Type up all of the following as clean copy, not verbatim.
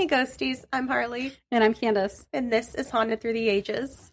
Hey Ghosties, I'm Harley. And I'm Candace. And this is Haunted Through the Ages.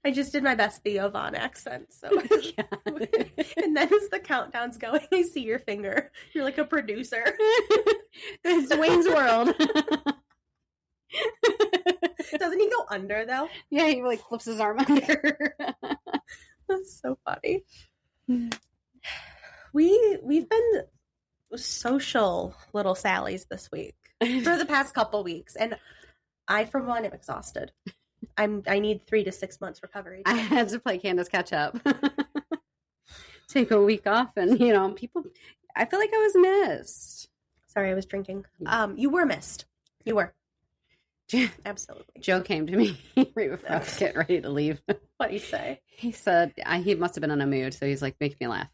I just did my best Theo Von accent, so and then as the countdown's going, I see your finger. You're like a producer. It's Wayne's World. Doesn't he go under though? Yeah, he like flips his arm under. That's so funny. We've been social little Sallies this week for the past couple weeks, and I, for one, am exhausted. I need 3 to 6 months recovery time. I had to play Candace catch up. Take a week off, and people. I feel like I was missed. Sorry, I was drinking. You were missed. You were. Absolutely. Joe came to me right before I was getting ready to leave. What did he say? He said he must have been in a mood, so he's like, make me laugh.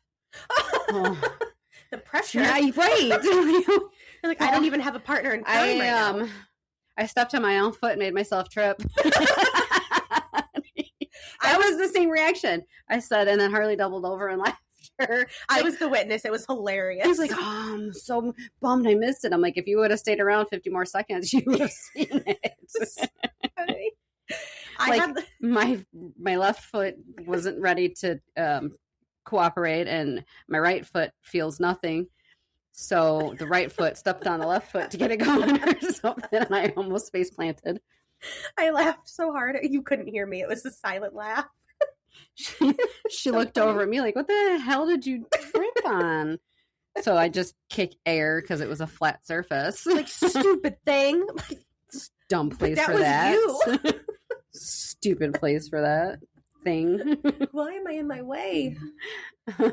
The pressure. Yeah, right. You're like, I don't even have a partner in crime right now. I stepped on my own foot and made myself trip. That was the same reaction. I said, and then Harley doubled over and laughed. I was the witness. It was hilarious. He was like, I'm so bummed I missed it. I'm like, if you would have stayed around 50 more seconds, you would have seen it. My left foot wasn't ready to cooperate, and my right foot feels nothing. So the right foot stepped on the left foot to get it going or something, and I almost face planted. I laughed so hard. You couldn't hear me. It was a silent laugh. She so looked funny. Over at me like, what the hell did you trip on? So I just kicked air because it was a flat surface. Like, stupid thing. Dumb place for that. You. Stupid place for that thing. Why am I in my way? I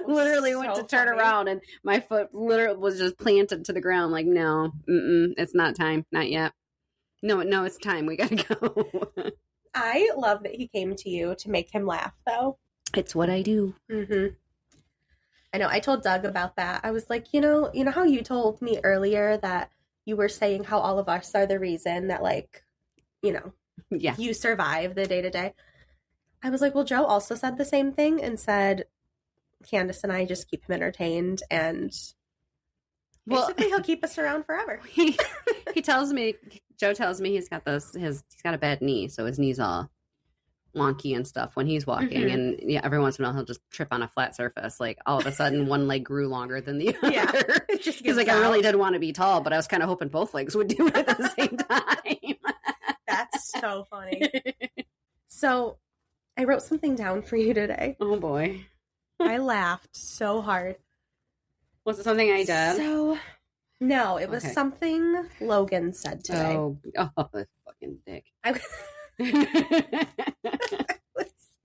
literally went to turn around and my foot literally was just planted to the ground. Like, no, it's not time. Not yet. No, it's time. We gotta go. I love that he came to you to make him laugh, though. It's what I do. Mm-hmm. I know. I told Doug about that. I was like, you know how you told me earlier that you were saying how all of us are the reason that, like, yeah, you survive the day-to-day. I was like, well, Joe also said the same thing and said, Candace and I just keep him entertained, and basically he'll keep us around forever. He tells me, Joe tells me he's got he's got a bad knee, so his knee's all wonky and stuff when he's walking, mm-hmm. and yeah, every once in a while he'll just trip on a flat surface. Like all of a sudden, one leg grew longer than the other. Yeah, it just he's like, I really did want to be tall, but I was kind of hoping both legs would do it at the same time. That's so funny. So, I wrote something down for you today. Oh boy, I laughed so hard. Was it something I did? So, no, it was something Logan said today. Oh, that fucking dick.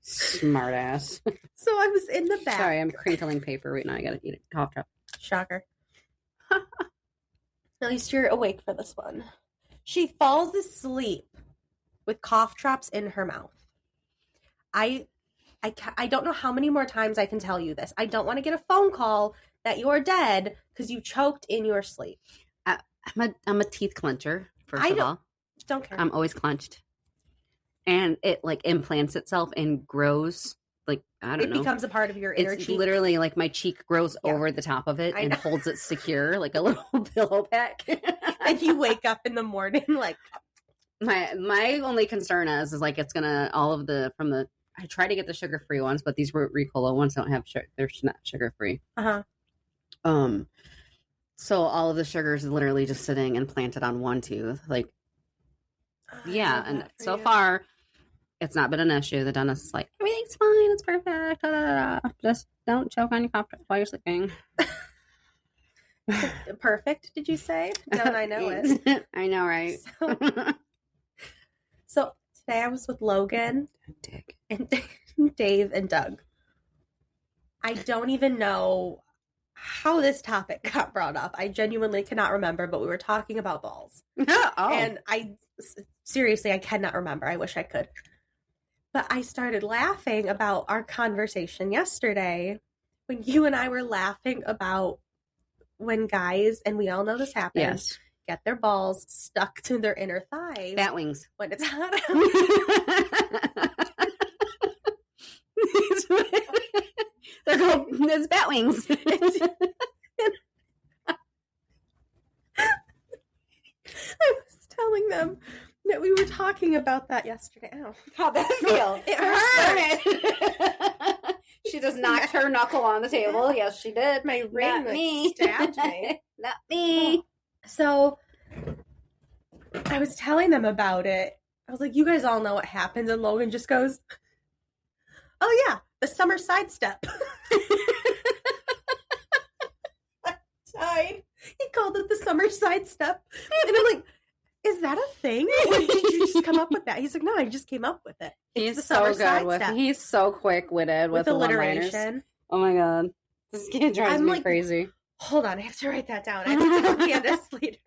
Smart ass. So I was in the back. Sorry, I'm crinkling paper right now. I gotta eat a cough drop. Shocker. At least you're awake for this one. She falls asleep with cough drops in her mouth. I don't know how many more times I can tell you this. I don't want to get a phone call that you're dead because you choked in your sleep. I'm a teeth clencher, first of all. Don't care. I'm always clenched. And it like implants itself and grows, like, I don't know. It becomes a part of your inner cheek. It's literally like my cheek grows over the top of it and holds it secure like a little pillow pack. And you wake up in the morning like... My only concern is like it's gonna, I try to get the sugar-free ones, but these Ricola ones don't have sugar. They're not sugar-free. Uh-huh. So all of the sugar is literally just sitting and planted on one tooth. Like, yeah. And so far, it's not been an issue. The dentist is like, everything's fine. It's perfect. Da, da, da. Just don't choke on your cough drops while you're sleeping. Perfect, did you say? Don't I know it? I know, right? So today I was with Logan, Dick, and Dave, and Doug. I don't even know how this topic got brought up. I genuinely cannot remember, but we were talking about balls. Oh. And seriously, I cannot remember. I wish I could. But I started laughing about our conversation yesterday when you and I were laughing about when guys, and we all know this happens, Yes. get their balls stuck to their inner thigh Bat wings. when it's hot out. They're called it's bat wings. I was telling them that we were talking about that yesterday. Ow. How'd that feel? It hurt. She just knocked her knuckle on the table. Yes, she did. My ring Not me. stabbed me. Not me. So I was telling them about it. I was like, you guys all know what happens. And Logan just goes, oh yeah, the summer sidestep. I died. He called it the summer sidestep. And I'm like, is that a thing? Or did you just come up with that? He's like, no, I just came up with it. He's so good with, he's so quick-witted with alliteration. Oh my God. This kid drives me crazy. Hold on, I have to write that down. I have to tell Candace later.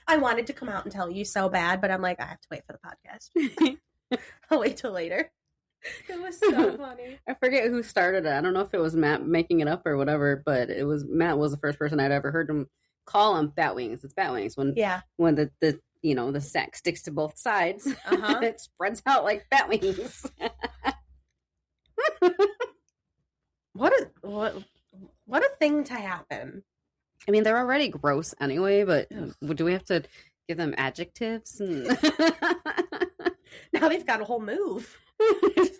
I wanted to come out and tell you so bad, but I'm like, I have to wait for the podcast. I'll wait till later. It was so funny. I forget who started it. I don't know if it was Matt making it up or whatever, but it was Matt was the first person I'd ever heard him call them bat wings. It's bat wings when the you know the sack sticks to both sides. It spreads out like bat wings. What a thing to happen. I mean, they're already gross anyway, but do we have to give them adjectives? Now they've got a whole move.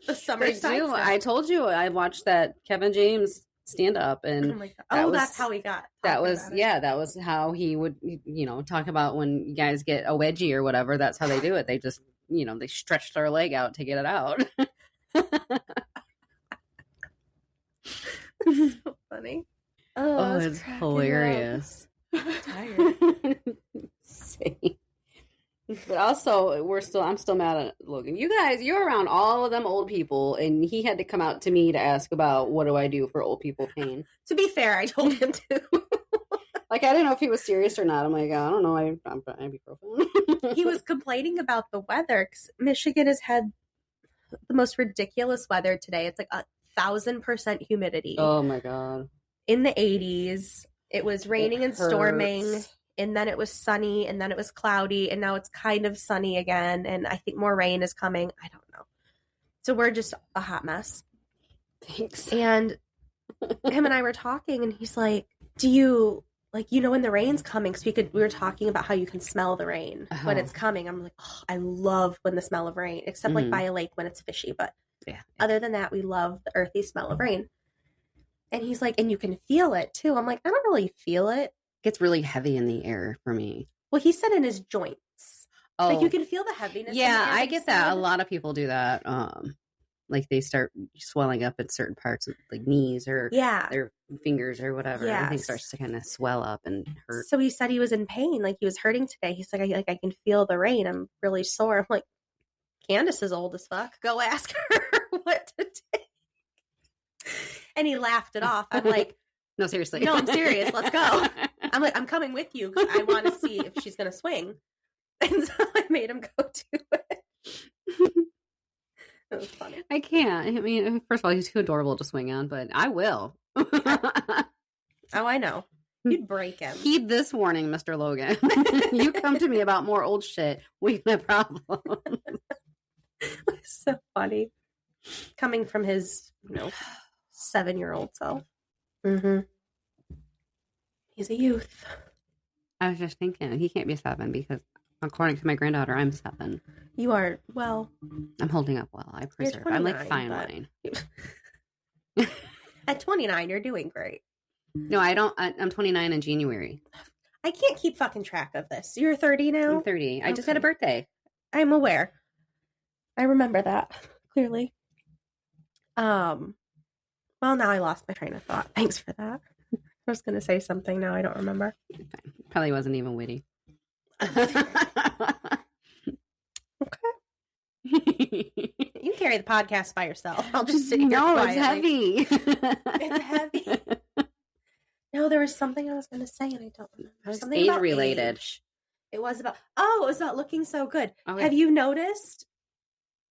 The summer sidestep. I told you I watched that Kevin James stand up, and that's how he got. That was how he would, talk about when guys get a wedgie or whatever. That's how they do it. They just, they stretch their leg out to get it out. So funny. Oh, it's hilarious. I'm tired. Same. But also, I'm still mad at Logan. You guys, you're around all of them old people, and he had to come out to me to ask about what do I do for old people pain. To be fair, I told him to. I didn't know if he was serious or not. I'm like, I don't know. I'm ibuprofen. He was complaining about the weather because Michigan has had the most ridiculous weather today. It's like 1,000% humidity. Oh my God. In the 80s, it was raining and storming. And then it was sunny, and then it was cloudy, and now it's kind of sunny again, and I think more rain is coming. I don't know. So we're just a hot mess. Thanks. And him and I were talking, and he's like, do you, when the rain's coming, because we were talking about how you can smell the rain when it's coming. I'm like, oh, I love when the smell of rain, except by a lake when it's fishy. But other than that, we love the earthy smell of rain. And he's like, and you can feel it, too. I'm like, I don't really feel it. Gets really heavy in the air for me. Well, he said in his joints. Oh, you can feel the heaviness. Yeah, I get that. A lot of people do that. They start swelling up in certain parts of knees or their fingers or whatever. Yes. Everything starts to kind of swell up and hurt. So he said he was in pain, he was hurting today. He's like, I can feel the rain. I'm really sore. I'm like, Candace is old as fuck. Go ask her what to take. And he laughed it off. I'm like, no, seriously. No, I'm serious. Let's go. I'm like, I'm coming with you because I want to see if she's going to swing. And so I made him go do it. It was funny. I can't. I mean, first of all, he's too adorable to swing on, but I will. Oh, I know. You'd break him. Heed this warning, Mr. Logan. You come to me about more old shit, we have problems. It's so funny. Coming from his, 7-year-old self. Mm-hmm. He's a youth. I was just thinking, he can't be 7 because according to my granddaughter, I'm 7. You are, well. I'm holding up well. I preserve. I'm like fine wine. At 29, you're doing great. No, I don't. I'm 29 in January. I can't keep fucking track of this. You're 30 now? I'm 30. I just had a birthday. I'm aware. I remember that clearly. Well, now I lost my train of thought. Thanks for that. I was going to say something now. I don't remember. Probably wasn't even witty. You carry the podcast by yourself. I'll just sit here quietly. It's heavy. It's heavy. No, there was something I was going to say and I don't remember. Something age about related. Age. It was about looking so good. Okay. Have you noticed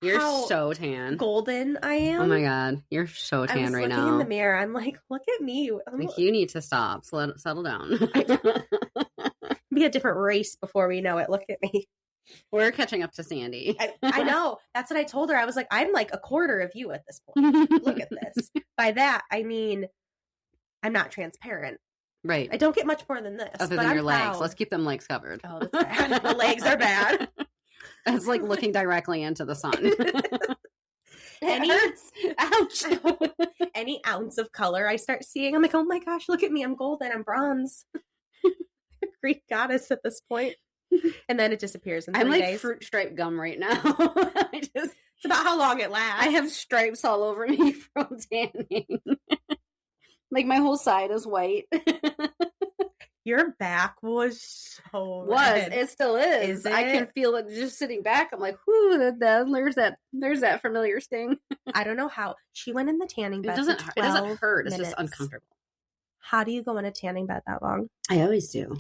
You're how so tan. golden I am? Oh my God. You're so tan right now. I was looking in the mirror. I'm like, look at me. Like, you need to stop. Settle down. Be a different race before we know it. Look at me. We're catching up to Sandy. I know. That's what I told her. I was like, I'm like a quarter of you at this point. Look at this. By that, I mean, I'm not transparent. Right. I don't get much more than this. Other than your legs. Let's keep them legs covered. Oh, that's bad. The legs are bad. That's like looking directly into the sun. Ouch. Any ounce of color I start seeing, I'm like, oh my gosh, look at me. I'm golden. I'm bronze. Greek goddess at this point. And then it disappears in 3 days. I'm like fruit stripe gum right now. It's about how long it lasts. I have stripes all over me from tanning. Like my whole side is white. Your back was so red. It still is. I can feel it just sitting back. I'm like, whoo, there's that familiar sting. I don't know how. She went in the tanning bed. It doesn't hurt. It's minutes. just uncomfortable. How do you go in a tanning bed that long? I always do.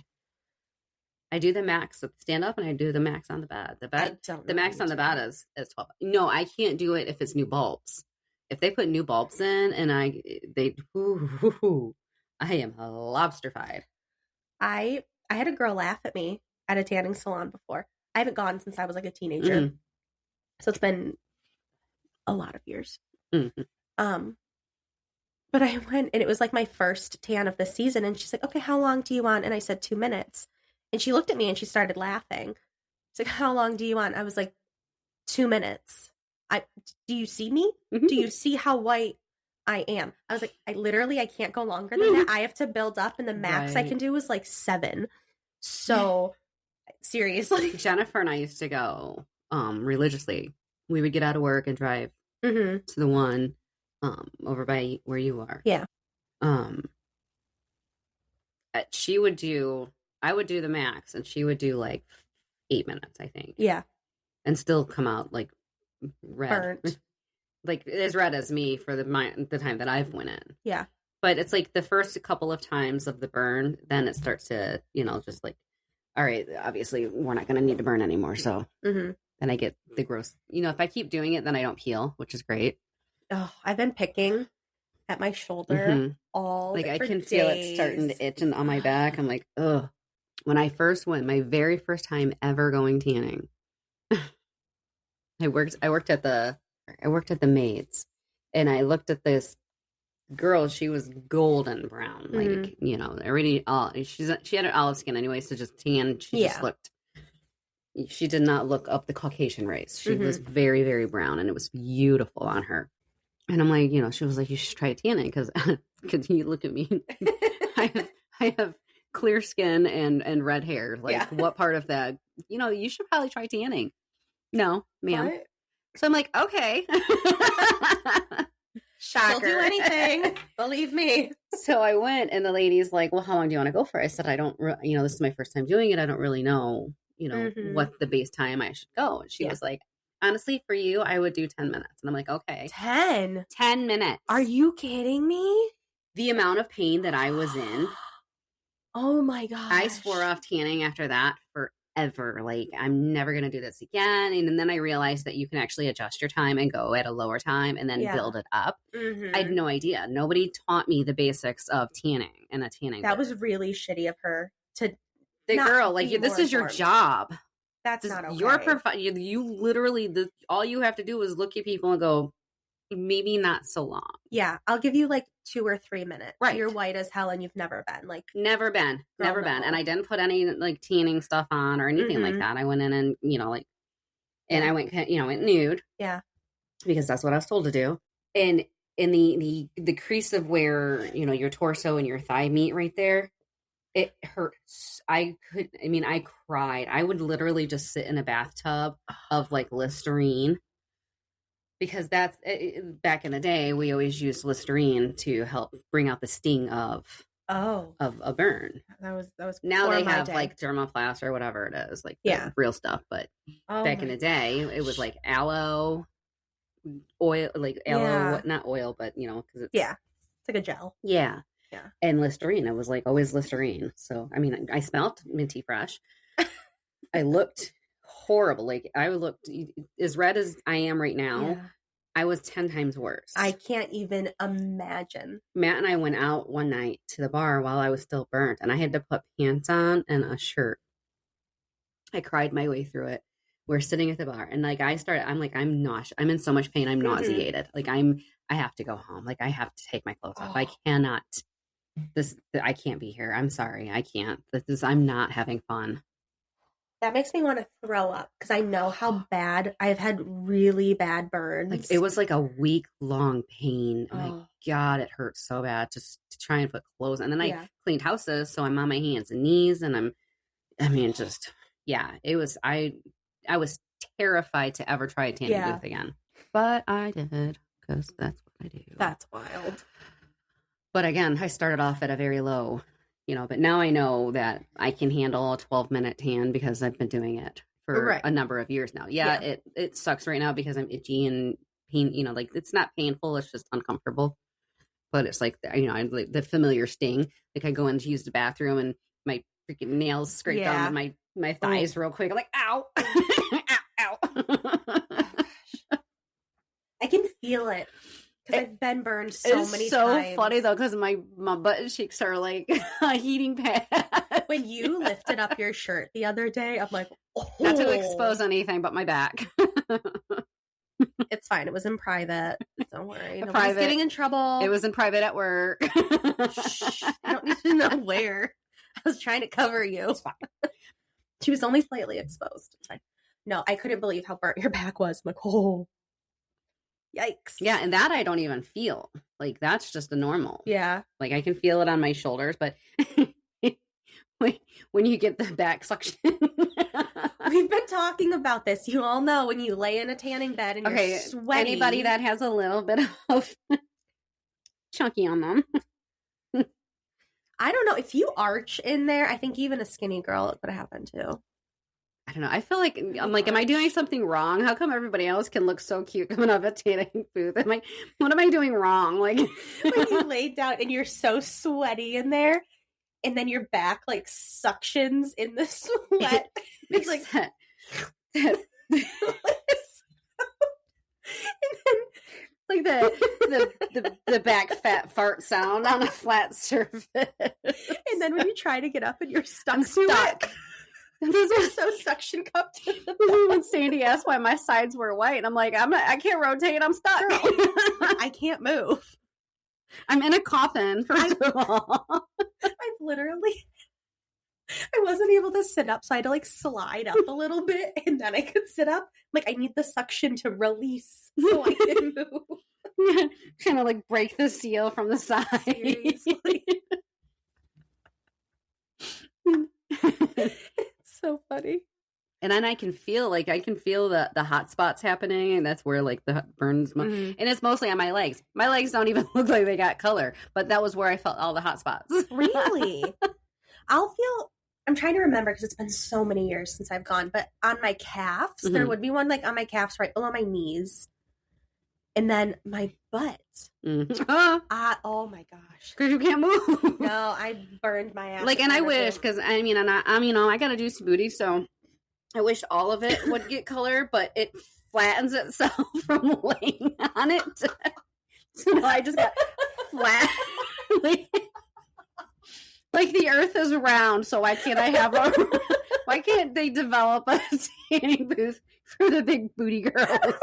I do the max at the stand up and I do the max on the bed. The max on the bed is 12. No, I can't do it if it's new bulbs. If they put new bulbs in and I am lobsterfied. I had a girl laugh at me at a tanning salon before. I haven't gone since I was like a teenager. Mm-hmm. So it's been a lot of years. Mm-hmm. But I went and it was like my first tan of the season. And she's like, okay, how long do you want? And I said 2 minutes. And she looked at me and she started laughing. She's like, how long do you want? I was like, 2 minutes. Do you see me? Mm-hmm. Do you see how white I am? I was like, I can't go longer than that. I have to build up and the max I can do is like 7. So seriously. Jennifer and I used to go religiously. We would get out of work and drive to the one over by where you are. Yeah. I would do the max and she would do like 8 minutes, I think. Yeah. And still come out like red. Burnt. Like as red as me for the time that I've went in. Yeah. But it's like the first couple of times of the burn, then it starts to, just like, all right, obviously we're not going to need to burn anymore. So then I get the gross, if I keep doing it, then I don't peel, which is great. Oh, I've been picking at my shoulder all like I can feel it starting to itch on my back. I'm like, ugh. When I first went, my very first time ever going tanning, I worked at the Maids, and I looked at this girl. She was golden brown, like already. She had an olive skin anyway, so just tan. She did not look up the Caucasian race. She was very, very brown, and it was beautiful on her. And I'm like, she was like, you should try tanning because you look at me. I have clear skin and red hair. Like, what part of that? You should probably try tanning. No, ma'am. What? So I'm like, okay. Shocker. She'll do anything. Believe me. So I went, and the lady's like, well, how long do you want to go for? I said, I don't, this is my first time doing it. I don't really know, what the base time I should go. And she was like, honestly, for you, I would do 10 minutes. And I'm like, okay. 10 minutes. Are you kidding me? The amount of pain that I was in. Oh my gosh. I swore off tanning after that forever. Like, I'm never going to do this again. And then I realized that you can actually adjust your time and go at a lower time and then build it up. I had no idea. Nobody taught me the basics of tanning and a tanning. That was really shitty of her to. The girl, like, this is your job. That's not okay. Your you literally, all you have to do is look at people and go, maybe not so long. Yeah, I'll give you like 2 or 3 minutes. Right. You're white as hell and you've never been. Never been. And I didn't put any like tanning stuff on or anything like that. I went in and, and I went nude. Yeah. Because that's what I was told to do. And in the crease of where, your torso and your thigh meet right there, it hurt. I cried. I would literally just sit in a bathtub of like Listerine. Because that's back in the day, we always used Listerine to help bring out the sting of Oh, of a burn. that was Now before they my have day. like dermaplast or whatever it is, like the Yeah. real stuff. But Oh back my in the day, it was gosh. like aloe oil, like aloe, Yeah. not oil, but because it's Yeah. It's like a gel. yeah, Yeah. and Listerine. It was like always Listerine. So I mean, I smelled minty fresh. I looked horrible. Like I looked as red as I am right now. Yeah. I was 10 times worse. I can't even imagine. Matt and I went out one night to the bar while I was still burnt, and I had to put pants on and a shirt. I cried my way through it. We're sitting at the bar, and like I'm like, I'm nauseous. I'm in so much pain. I'm nauseated. Like I have to go home. Like I have to take my clothes off. I cannot. I can't be here. I'm sorry. I can't. I'm not having fun. That makes me want to throw up because I know how bad I've had really bad burns. Like it was like a week-long pain. Oh. My God, it hurt so bad just to try and put clothes on. And then I cleaned houses, so I'm on my hands and knees, and it was. I was terrified to ever try a tanning booth again, but I did because that's what I do. That's wild. But again, I started off at a very low. But now I know that I can handle a 12-minute tan because I've been doing it for a number of years now. Yeah, it sucks right now because I'm itchy and pain, like it's not painful, it's just uncomfortable. But it's like, the familiar sting. Like I go in to use the bathroom and my freaking nails scrape down with my thighs real quick. I'm like, ow, ow, ow. I can feel it. Because I've been burned so many times. It's so funny, though, because my butt cheeks are like a heating pad. When you lifted up your shirt the other day, I'm like, not to expose anything but my back. It's fine. It was in private. Don't worry. Nobody's getting in trouble. It was in private at work. Shh, I don't need to know where. I was trying to cover you. It's fine. She was only slightly exposed. It's fine. No, I couldn't believe how burnt your back was. I'm like, oh. Yikes. Yeah, and that I don't even feel. Like, that's just a normal. Yeah. Like, I can feel it on my shoulders, but when you get the back suction. We've been talking about this. You all know when you lay in a tanning bed and you're sweaty. Anybody that has a little bit of chunky on them. I don't know. If you arch in there, I think even a skinny girl, it could happen too. I don't know. I feel like I'm like, am I doing something wrong? How come everybody else can look so cute coming up a tanning booth? I'm like, what am I doing wrong? Like when you lay down and you're so sweaty in there, and then your back like suctions in the sweat. It's like and then, like the back fat fart sound on a flat surface. And then when you try to get up and you're stuck. I'm stuck. Those are so suction cupped. When Sandy asked why my sides were white, I'm like, I can't rotate. I'm stuck. Girl, I can't move. I'm in a coffin, first of all. I wasn't able to sit up, so I had to like slide up a little bit, and then I could sit up. Like, I need the suction to release so I can move. Kind of like break the seal from the side. Seriously. So funny. And then I can feel the hot spots happening, and that's where like the burns. And it's mostly on my legs. My legs don't even look like they got color, but that was where I felt all the hot spots. Really? I'm trying to remember because it's been so many years since I've gone, but on my calves, there would be one like on my calves right below my knees. And then my butt. Oh my gosh. Because you can't move. No, I burned my ass. Like, and I wish, because I got a juicy booty, so I wish all of it would get color, but it flattens itself from laying on it. So now I just got flat. Like the earth is round, so why can't they develop a tanning booth for the big booty girls?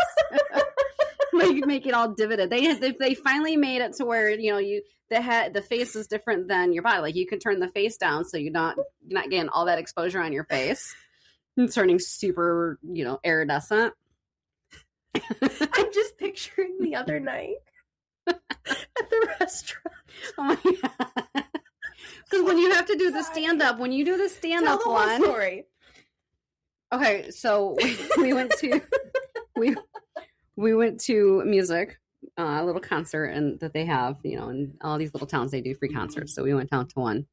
Like make it all divoted. They finally made it to where the face is different than your body. Like you can turn the face down so you're not getting all that exposure on your face. It's turning super, iridescent. I'm just picturing the other night at the restaurant. Oh my God. Because when you have to do the stand-up, one. Whole story. Okay, so we went to music little concert and that they have, in all these little towns, they do free concerts. So we went down to one.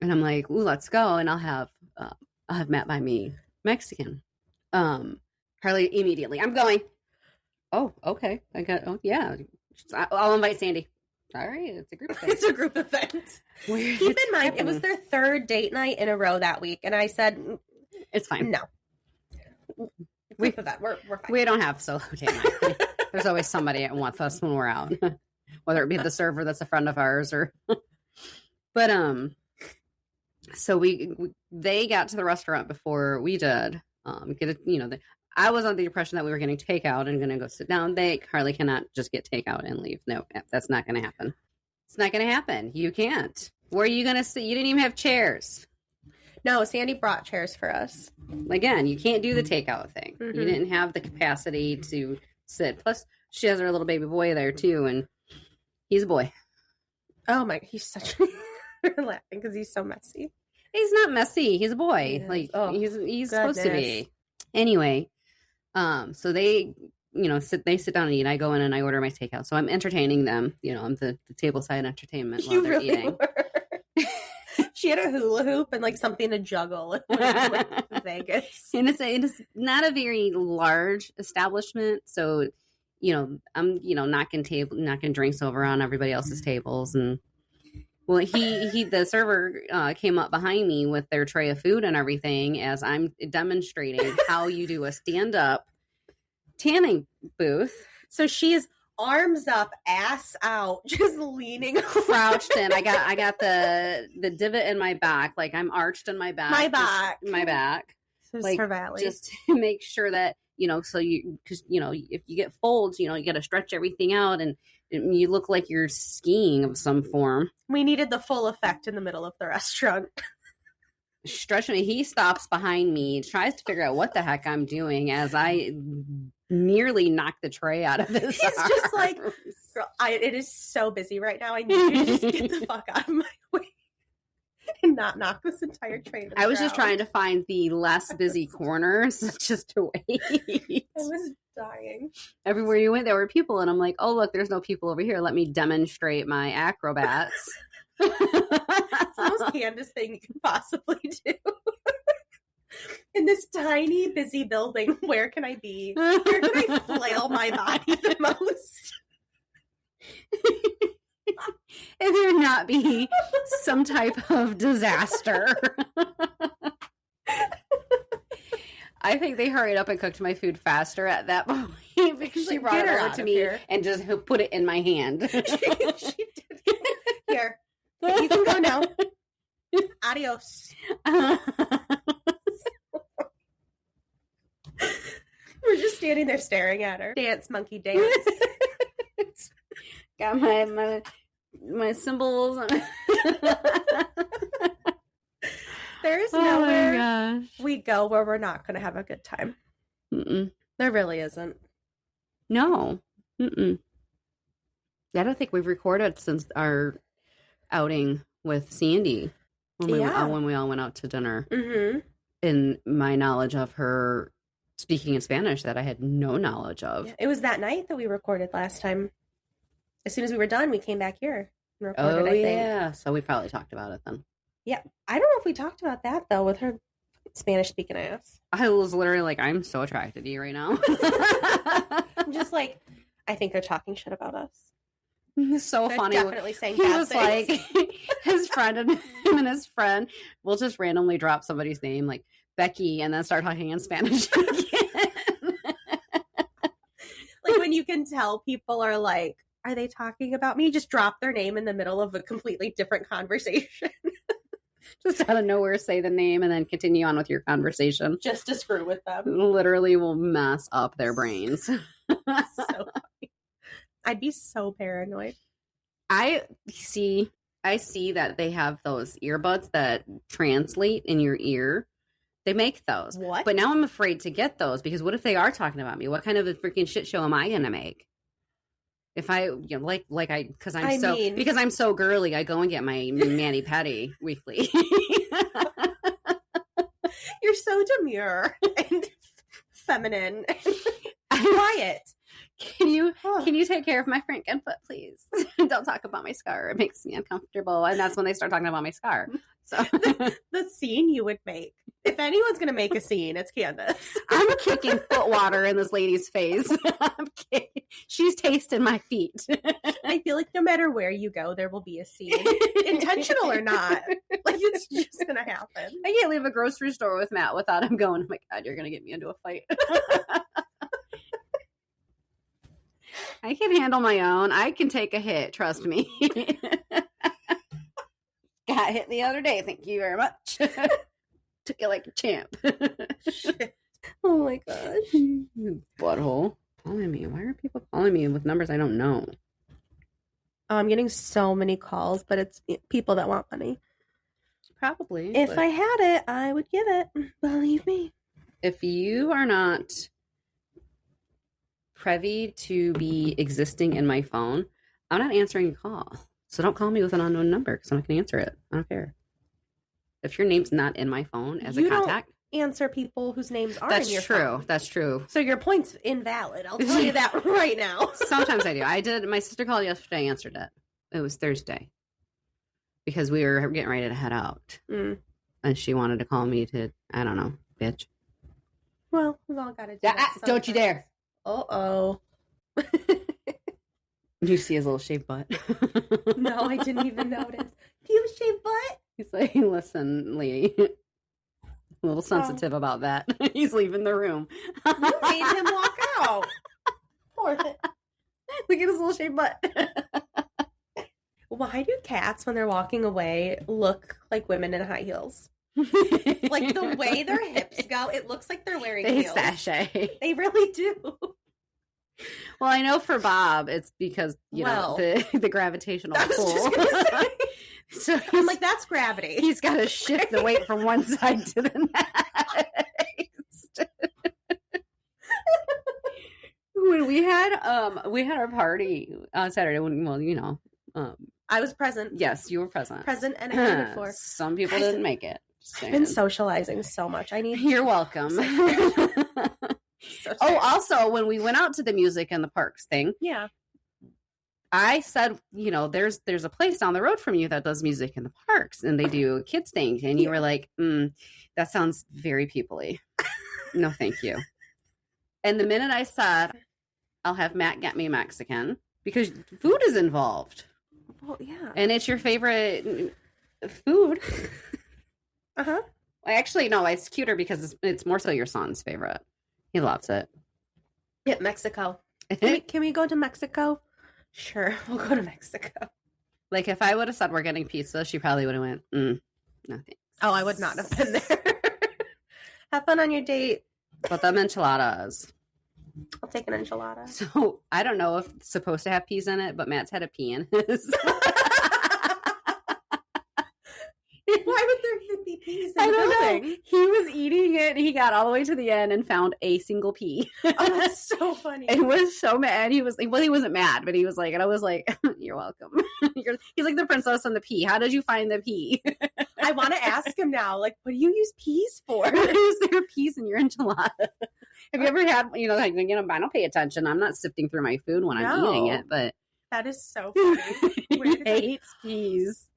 And I'm like, ooh, let's go. And I'll have Matt buy me Mexican. Harley immediately, I'm going, oh, okay. Yeah. I'll invite Sandy. All right, it's a group event. It's a group event. Keep in mind, it was their third date night in a row that week. And I said, it's fine. No. Group event. We're fine. We don't have solo date night. There's always somebody with us when we're out, whether it be the server that's a friend of ours or, but, so they got to the restaurant before we did, I was under the impression that we were getting takeout and going to go sit down. Harley cannot just get takeout and leave. No, that's not going to happen. It's not going to happen. You can't. Where are you going to sit? You didn't even have chairs. No, Sandy brought chairs for us. Again, you can't do the takeout thing. Mm-hmm. You didn't have the capacity to sit. Plus, she has her little baby boy there too, and he's a boy. Oh my, he's such we're laughing because he's so messy. He's not messy. He's a boy. Yes. Like he's goodness. supposed to be. Anyway, so they, they sit down and eat. I go in and I order my takeout. So I'm entertaining them. I'm the table side entertainment while they're eating. She had a hula hoop and like something to juggle in Vegas. And it's not a very large establishment. So, I'm, knocking drinks over on everybody else's tables. And well, the server came up behind me with their tray of food and everything as I'm demonstrating how you do a stand-up tanning booth. So she is arms up, ass out, just leaning, crouched in. I got the divot in my back, like I'm arched in my back. My back. This like is her valley. Just to make sure that so because if you get folds, you got to stretch everything out, and you look like you're skiing of some form. We needed the full effect in the middle of the restaurant. Stretching. He stops behind me, tries to figure out what the heck I'm doing as I nearly knock the tray out of his arms. He's just like, girl, it is so busy right now. I need you to just get the fuck out of my way and not knock this entire tray to the I was ground. just trying to find the less busy corners just to wait. I was dying. Everywhere you went, there were people, and I'm like, oh, look, there's no people over here. Let me demonstrate my acrobats. It's the most Candace thing you can possibly do. In this tiny, busy building, where can I be? Where can I flail my body the most? If there not be some type of disaster. I think they hurried up and cooked my food faster at that point because she brought it over to me and just put it in my hand. She did. Here, you can go now. Adios. We're just standing there staring at her. Dance, monkey, dance. Got my symbols. There is nowhere we go where we're not going to have a good time. Mm-mm. There really isn't. No. Mm-mm. I don't think we've recorded since our outing with Sandy when we all went out to dinner. Mm-hmm. In my knowledge of her speaking in Spanish that I had no knowledge of. Yeah, it was that night that we recorded last time. As soon as we were done, we came back here and recorded, I think. Yeah. So we probably talked about it then. Yeah. I don't know if we talked about that, though, with her Spanish-speaking ass. I was literally like, I'm so attracted to you right now. I'm just like, I think they're talking shit about us. It's so They're funny. Definitely saying he bad was things. like, his friend and him and his friend will just randomly drop somebody's name, like Becky, and then start talking in Spanish again. Like when you can tell people are like, are they talking about me? Just drop their name in the middle of a completely different conversation. Just out of nowhere, say the name and then continue on with your conversation. Just to screw with them. Literally will mess up their brains. So funny. I'd be so paranoid. I see that they have those earbuds that translate in your ear. They make those. What? But now I'm afraid to get those because what if they are talking about me? What kind of a freaking shit show am I going to make? If I, because I'm so girly, I go and get my mani-pedi weekly. You're so demure and feminine and quiet. Can you take care of my Franken foot, please? Don't talk about my scar. It makes me uncomfortable. And that's when they start talking about my scar. So the scene you would make. If anyone's going to make a scene, it's Candace. I'm kicking foot water in this lady's face. I'm kidding. She's tasting my feet. I feel like no matter where you go, there will be a scene. Intentional or not. Like, it's just going to happen. I can't leave a grocery store with Matt without him going, oh my God, you're going to get me into a fight. I can handle my own. I can take a hit. Trust me. Got hit the other day. Thank you very much. Took it like a champ. Shit. Oh my gosh. Butthole. Calling me. Why are people calling me with numbers I don't know? Oh, I'm getting so many calls, but it's people that want money. Probably. If I had it, I would give it. Believe me. If you are not privy to be existing in my phone, I'm not answering a call. So don't call me with an unknown number because I'm not going to answer it. I don't care. If your name's not in my phone as a contact. Don't answer people whose names are That's in your true. phone. That's true. So your point's invalid. I'll tell you that right now. Sometimes I do. I did. My sister called yesterday. I answered it. It was Thursday because we were getting ready to head out. And she wanted to call me to, I don't know, bitch. Well, we've all got to do that. Don't you dare. Uh-oh. You see his little shaved butt? No, I didn't even notice. Do you have a shaved butt? He's like, listen, lady. A little sensitive about that. He's leaving the room. You made him walk out. Poor thing. Look at his little shaved butt. Why do cats, when they're walking away, look like women in high heels? Like the way their hips go, it looks like they're wearing heels. Sashay. They really do. Well, I know for Bob, it's because, you know, the gravitational pull. So I'm like, that's gravity. He's got to shift the weight from one side to the next. When we had our party on Saturday, I was present. Yes, you were present. Present and accounted for. Some people didn't make it. I've been socializing so much. You're welcome. Also, when we went out to the music in the parks thing, yeah, I said, there's a place down the road from you that does music in the parks, and they do kids things, and you were like, that sounds very people-y. No, thank you. And the minute I said, I'll have Matt get me Mexican, because food is involved. Well, yeah. And it's your favorite food. Uh-huh. Actually, no, it's cuter because it's more so your son's favorite. He loves it. Yeah, Mexico. Can we go to Mexico? Sure, we'll go to Mexico. Like, if I would have said we're getting pizza, she probably would have went, no thanks. Oh, I would not have been there. Have fun on your date. But them enchiladas. I'll take an enchilada. So, I don't know if it's supposed to have peas in it, but Matt's had a pea in his. Why would there even be peas in I the don't building? know. He was eating it. He got all the way to the end and found a single pea. Oh, that's so funny. It was so mad. He was like, well, he wasn't mad, but he was like, and I was like, you're welcome. He's like the princess and the pea. How did you find the pea? I want to ask him now, like, what do you use peas for? Is there peas in your enchilada? Have you ever had, I don't pay attention. I'm not sifting through my food when I'm eating it, but. That is so funny. He hates peas.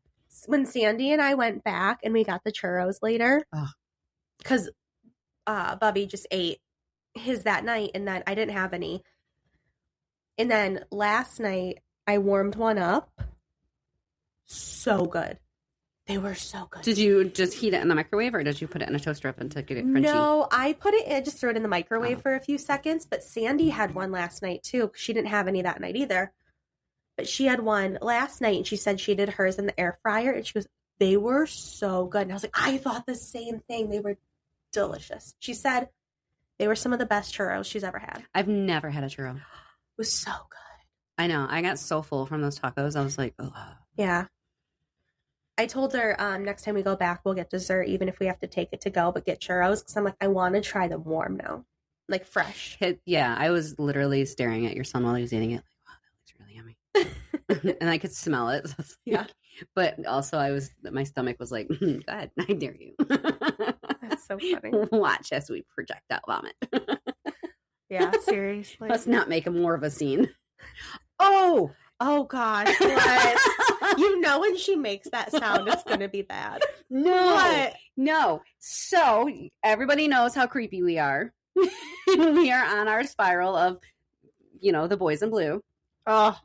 When Sandy and I went back and we got the churros later, because Bubby just ate his that night, and then I didn't have any. And then last night I warmed one up. So good. They were so good. Did you just heat it in the microwave, or did you put it in a toaster oven to get it crunchy? No, I just threw it in the microwave for a few seconds, but Sandy had one last night too. She didn't have any that night either. But she had one last night, and she said she did hers in the air fryer, and she goes, they were so good. And I was like, I thought the same thing. They were delicious. She said they were some of the best churros she's ever had. I've never had a churro. It was so good. I know. I got so full from those tacos. I was like, oh. Yeah. I told her next time we go back, we'll get dessert, even if we have to take it to go, but get churros. Because I'm like, I want to try them warm now. Like fresh. Yeah. I was literally staring at your son while he was eating it. And I could smell it. So yeah. But also my stomach was like, go ahead, I dare you. That's so funny. Watch as we project out vomit. Yeah, seriously. Let's not make more of a scene. Oh gosh. What? You know when she makes that sound, it's going to be bad. No. So everybody knows how creepy we are. We are on our spiral of, the boys in blue. Oh,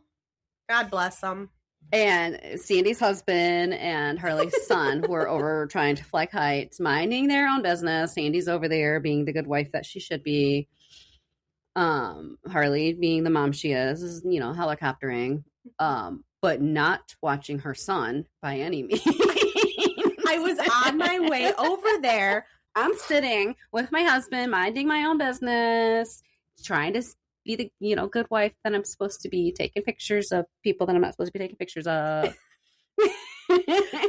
God bless them. And Sandy's husband and Harley's son were over trying to fly kites, minding their own business. Sandy's over there being the good wife that she should be. Harley being the mom she is, helicoptering, but not watching her son by any means. I was on my way over there. I'm sitting with my husband, minding my own business, trying to be the, good wife that I'm supposed to be, taking pictures of people that I'm not supposed to be taking pictures of.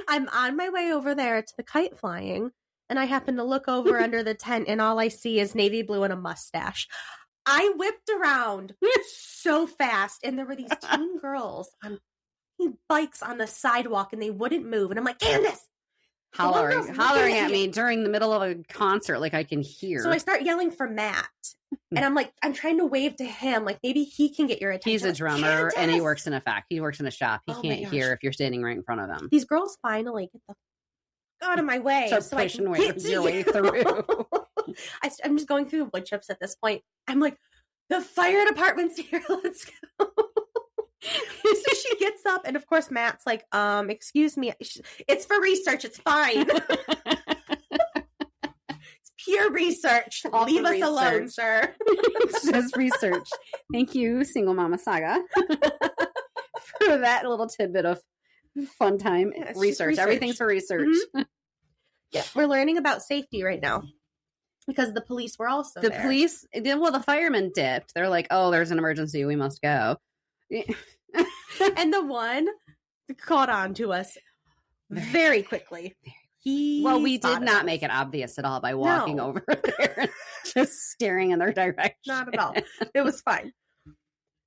I'm on my way over there to the kite flying, and I happen to look over under the tent, and all I see is navy blue and a mustache. I whipped around so fast, and there were these teen girls on bikes on the sidewalk, and they wouldn't move. And I'm like, Candace! Hollering at me during the middle of a concert, like I can hear. So I start yelling for Matt. And I'm trying to wave to him, like maybe he can get your attention. He's a drummer, and he works in a shop. He can't hear if you're standing right in front of him. These girls finally get the out of my way. Start pushing your way through. I'm just going through the wood chips at this point. I'm like, the fire department's here. Let's go. So she gets up, and of course Matt's like, excuse me, it's for research. It's fine. It's pure research. Leave us alone, sir. It's just research. Thank you, Single Mama Saga, for that little tidbit of fun time. Research. Everything's for research. Mm-hmm. Yeah, we're learning about safety right now. Because the police were also there. The firemen dipped. They're like, oh, there's an emergency. We must go. And the one caught on to us very quickly. We did not make it obvious at all by walking over there and just staring in their direction. Not at all. It was fine.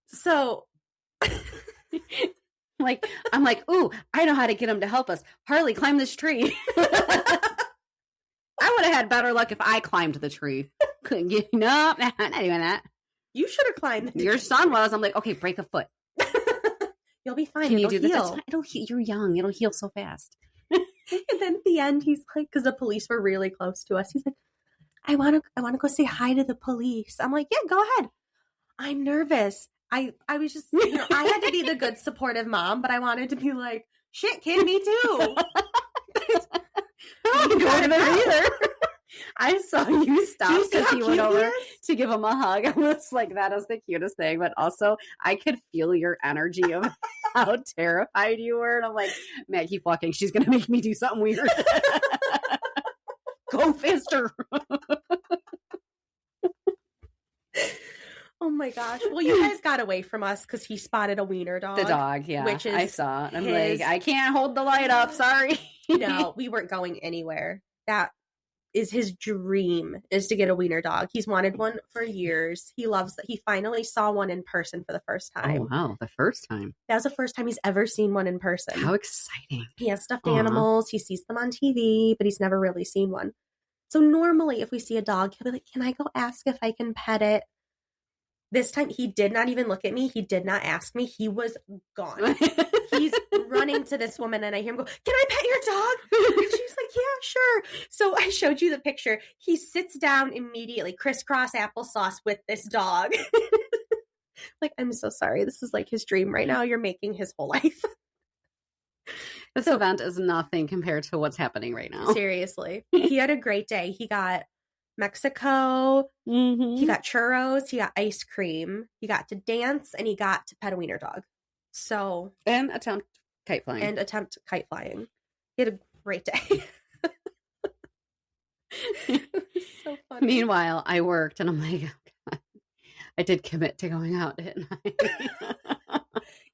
So, I'm like, ooh, I know how to get him to help us. Harley, climb this tree. I would have had better luck if I climbed the tree. Couldn't get not doing that. You should have climbed. Your son was. I'm like, okay, break a foot. You'll be fine. Can you do this? It'll heal. You're young. It'll heal so fast. And then at the end, he's like, because the police were really close to us. He's like, I want to go say hi to the police. I'm like, yeah, go ahead. I'm nervous. I was just, I had to be the good supportive mom, but I wanted to be like, shit, kid, me too. I'm going there either. I saw you stop because he went over to give him a hug. I was like, that is the cutest thing. But also, I could feel your energy of how terrified you were. And I'm like, Matt, keep walking. She's going to make me do something weird. Go faster. Oh my gosh. Well, you guys got away from us because he spotted a wiener dog. The dog, yeah. Which is I saw it. I'm like, I can't hold the light up. Sorry. No, we weren't going anywhere. That is his dream, is to get a wiener dog. He's wanted one for years. He loves that. He finally saw one in person for the first time. Oh, wow. The first time. That was the first time he's ever seen one in person. How exciting. He has stuffed animals. He sees them on TV, but he's never really seen one. So normally if we see a dog, he'll be like, can I go ask if I can pet it? This time, he did not even look at me. He did not ask me. He was gone. He's running to this woman, and I hear him go, can I pet your dog? And she's like, yeah, sure. So I showed you the picture. He sits down immediately, crisscross applesauce with this dog. Like, I'm so sorry. This is like his dream right now. You're making his whole life. This event is nothing compared to what's happening right now. Seriously. He had a great day. He got Mexico, he got churros, he got ice cream, he got to dance, and he got to pet a wiener dog. So and attempt kite flying. He had a great day. So funny. Meanwhile, I worked, and I'm like, oh, God, I did commit to going out, didn't I?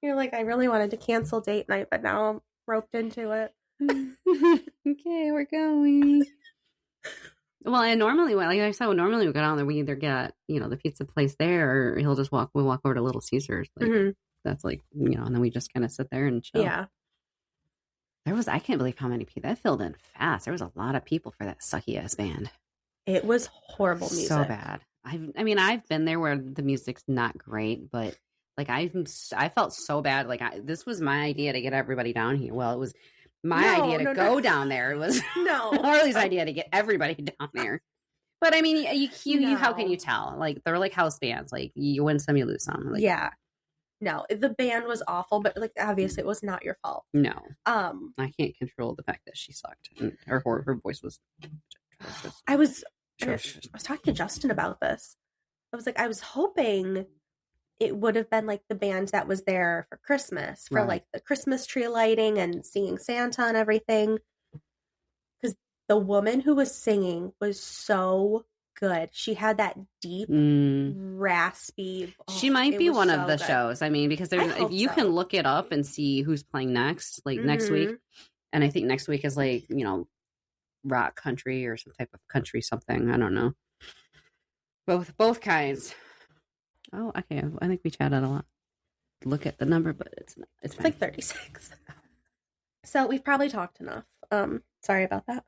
You're like, I really wanted to cancel date night, but now I'm roped into it. Okay, we're going. Well, and normally, like I said, normally we go down there, we either get, the pizza place there, or we'll walk over to Little Caesars. Like, that's like, and then we just kind of sit there and chill. Yeah. I can't believe how many people, that filled in fast. There was a lot of people for that sucky ass band. It was horrible music. So bad. I've been there where the music's not great, but like I felt so bad. Like this was my idea to get everybody down here. Well, it was my idea to go down there. It was Harley's idea to get everybody down there. But I mean, you how can you tell? Like they're like house bands. Like you win some, you lose some. Like, yeah. No, the band was awful, but like obviously it was not your fault. No. I can't control the fact that she sucked and her voice was atrocious. I was talking to Justin about this. I was like, I was hoping it would have been like the band that was there for Christmas, for like the Christmas tree lighting and singing Santa and everything. Because the woman who was singing was so good. She had that deep, raspy. She might be one of the shows. I mean, because if you can look it up and see who's playing next, like next week. And I think next week is like, rock country or some type of country something. I don't know. Both kinds. Oh, okay. I think we chatted a lot. Look at the number, but it's not. It's like 36. So we've probably talked enough. Sorry about that.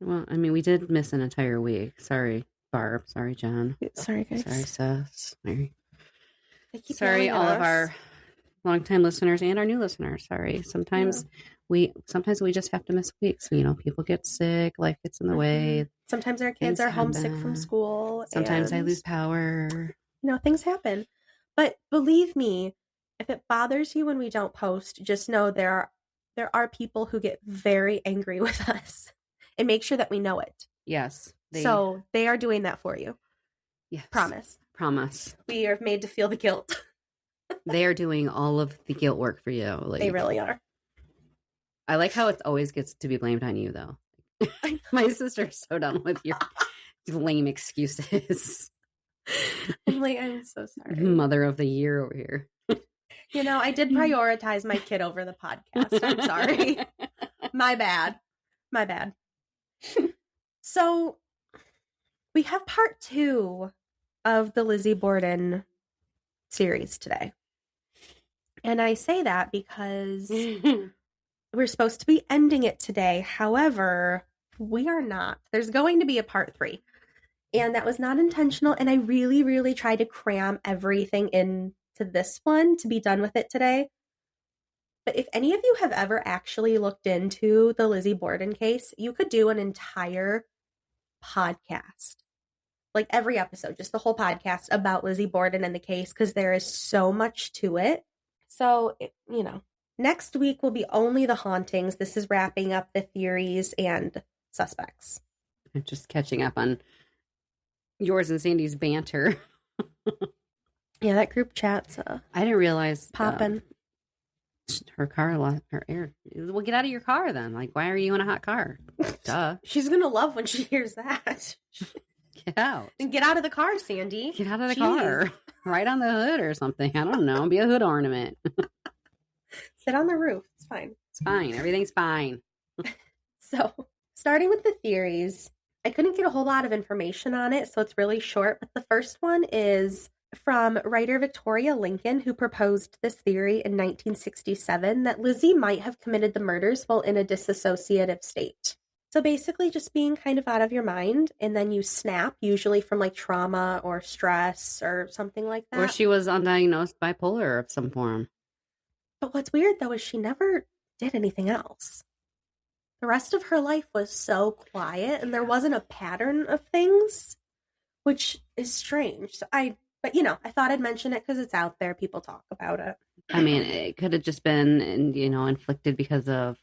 Well, I mean, we did miss an entire week. Sorry, Barb. Sorry, John. Sorry, guys. Sorry, Seth. Sorry, all of our longtime listeners and our new listeners. Sorry. Sometimes we just have to miss weeks. People get sick. Life gets in the way. Sometimes our kids are homesick from school. Sometimes I lose power. Things happen. But believe me, if it bothers you when we don't post, just know there are people who get very angry with us. And make sure that we know it. Yes. So they are doing that for you. Yes. Promise. We are made to feel the guilt. They are doing all of the guilt work for you. They really are. I like how it always gets to be blamed on you, though. My sister's so done with your lame excuses. I'm so sorry. Mother of the year over here. I did prioritize my kid over the podcast. I'm sorry. My bad. So we have part 2 of the Lizzie Borden series today. And I say that because we're supposed to be ending it today. However, we are not. There's going to be a part 3. And that was not intentional. And I really, really tried to cram everything into this one to be done with it today. But if any of you have ever actually looked into the Lizzie Borden case, you could do an entire podcast. Like every episode, just the whole podcast about Lizzie Borden and the case, because there is so much to it. So, next week will be only the hauntings. This is wrapping up the theories and suspects. I'm just catching up on yours and Sandy's banter. Yeah, that group chat's I didn't realize popping. Her car lost her air. Well, get out of your car then. Like, why are you in a hot car? Duh. She's gonna love when she hears that. Get out. And get out of the car, Sandy. Get out of the car. Right on the hood or something. I don't know. Be a hood ornament. Sit on the roof. It's fine. It's fine. Everything's fine. So, starting with the theories, I couldn't get a whole lot of information on it, so it's really short. But the first one is from writer Victoria Lincoln, who proposed this theory in 1967 that Lizzie might have committed the murders while in a dissociative state. So basically just being kind of out of your mind, and then you snap, usually from like trauma or stress or something like that. Or she was undiagnosed bipolar of some form. But what's weird, though, is she never did anything else. The rest of her life was so quiet, and there wasn't a pattern of things, which is strange. So I thought I'd mention it because it's out there. People talk about it. I mean, it could have just been, inflicted because of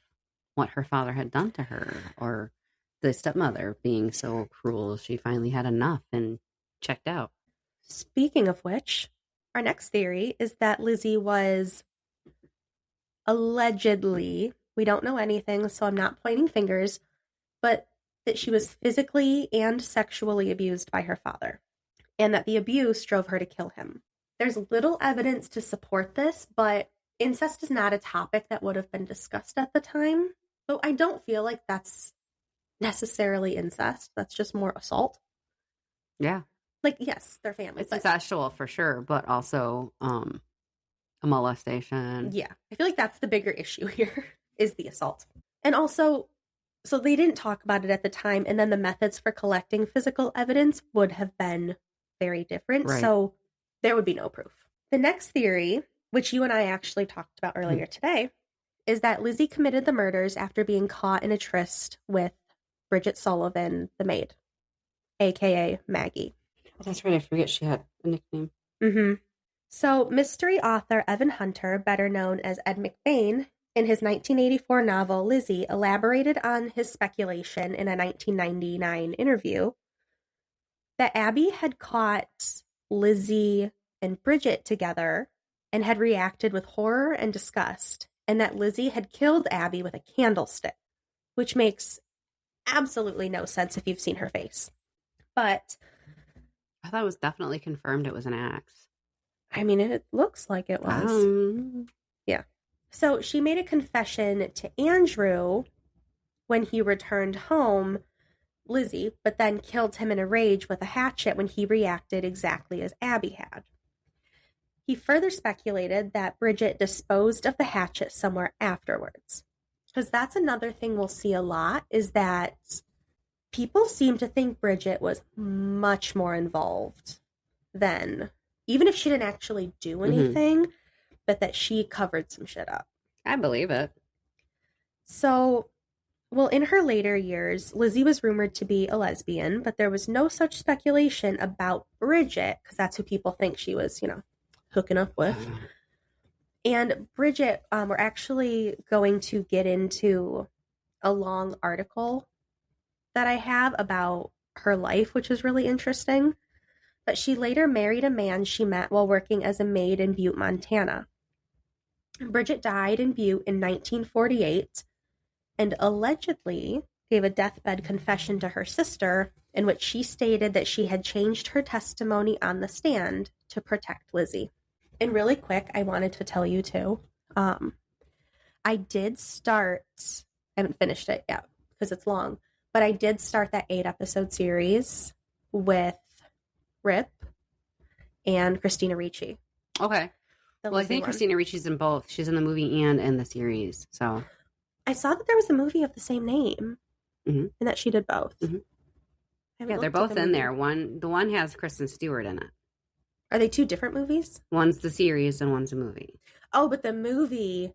what her father had done to her, or the stepmother being so cruel. She finally had enough and checked out. Speaking of which, our next theory is that Lizzie was allegedly, we don't know anything, so I'm not pointing fingers, but that she was physically and sexually abused by her father, and that the abuse drove her to kill him. There's little evidence to support this, but incest is not a topic that would have been discussed at the time. So I don't feel like that's necessarily incest. That's just more assault. Yeah. Like, yes, they're family. It's sexual for sure, but also a molestation. Yeah. I feel like that's the bigger issue here is the assault. And also, so they didn't talk about it at the time, and then the methods for collecting physical evidence would have been very different. Right. So there would be no proof. The next theory, which you and I actually talked about earlier today, is that Lizzie committed the murders after being caught in a tryst with Bridget Sullivan, the maid, aka Maggie. Oh, that's right. I forget she had a nickname. Mm-hmm. So mystery author Evan Hunter, better known as Ed McBain, in his 1984 novel Lizzie, elaborated on his speculation in a 1999 interview that Abby had caught Lizzie and Bridget together and had reacted with horror and disgust, and that Lizzie had killed Abby with a candlestick, which makes absolutely no sense if you've seen her face. But I thought it was definitely confirmed it was an axe. I mean, it looks like it was. Yeah. So she made a confession to Andrew when he returned home, Lizzie, but then killed him in a rage with a hatchet when he reacted exactly as Abby had. He further speculated that Bridget disposed of the hatchet somewhere afterwards. Because that's another thing we'll see a lot, is that people seem to think Bridget was much more involved than, even if she didn't actually do anything, but that she covered some shit up. I believe it. So, well, in her later years, Lizzie was rumored to be a lesbian, but there was no such speculation about Bridget, because that's who people think she was, hooking up with. And Bridget, we're actually going to get into a long article that I have about her life, which is really interesting. But she later married a man she met while working as a maid in Butte, Montana. Bridget died in Butte in 1948 and allegedly gave a deathbed confession to her sister in which she stated that she had changed her testimony on the stand to protect Lizzie. And really quick, I wanted to tell you too, I did start, I haven't finished it yet because it's long, but I did start that 8-episode series with Rip and Christina Ricci. Okay. Well, I think Christina Ricci's in both. She's in the movie and in the series. So I saw that there was a movie of the same name and that she did both. Yeah, they're both in there. The one has Kristen Stewart in it. Are they two different movies? One's the series and one's a movie. Oh, but the movie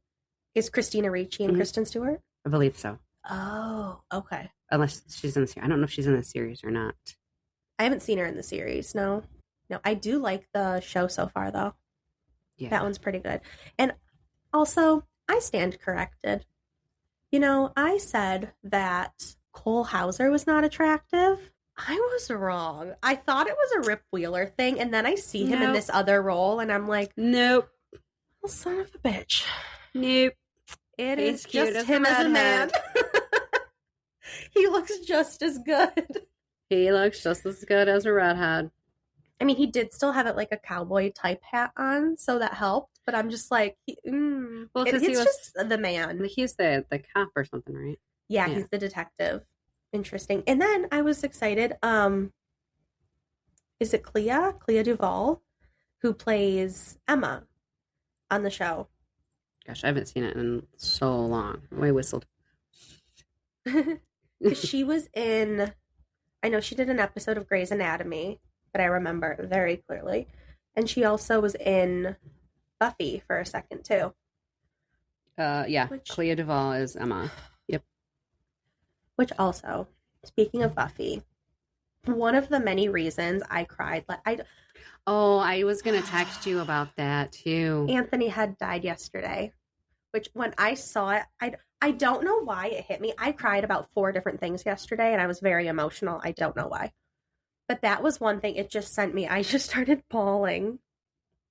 is Christina Ricci and Kristen Stewart? I believe so. Oh, okay. Unless she's in the series. I don't know if she's in the series or not. I haven't seen her in the series, no. No, I do like the show so far, though. Yeah. That one's pretty good. And also, I stand corrected. I said that Cole Hauser was not attractive. I was wrong. I thought it was a Rip Wheeler thing, and then I see him in this other role, and I'm like, nope. Well, son of a bitch. Nope. He's just him as a man. He looks just as good. He looks just as good as a redhead. I mean, he did still have it like a cowboy type hat on, so that helped. But I'm just like, well, because he's just the man. He's the cop or something, right? Yeah, he's the detective. Interesting. And then I was excited. Is it Clea Duvall, who plays Emma on the show? Gosh, I haven't seen it in so long. I whistled. She was in, I know she did an episode of Grey's Anatomy, but I remember very clearly. And she also was in Buffy for a second, too. Yeah, Clea Duvall is Emma. Yep. Which also, speaking of Buffy, one of the many reasons I cried, I was going to text you about that, too. Anthony had died yesterday, which when I saw it, I don't know why it hit me. I cried about 4 different things yesterday, and I was very emotional. I don't know why. But that was one thing. It just sent me. I just started bawling.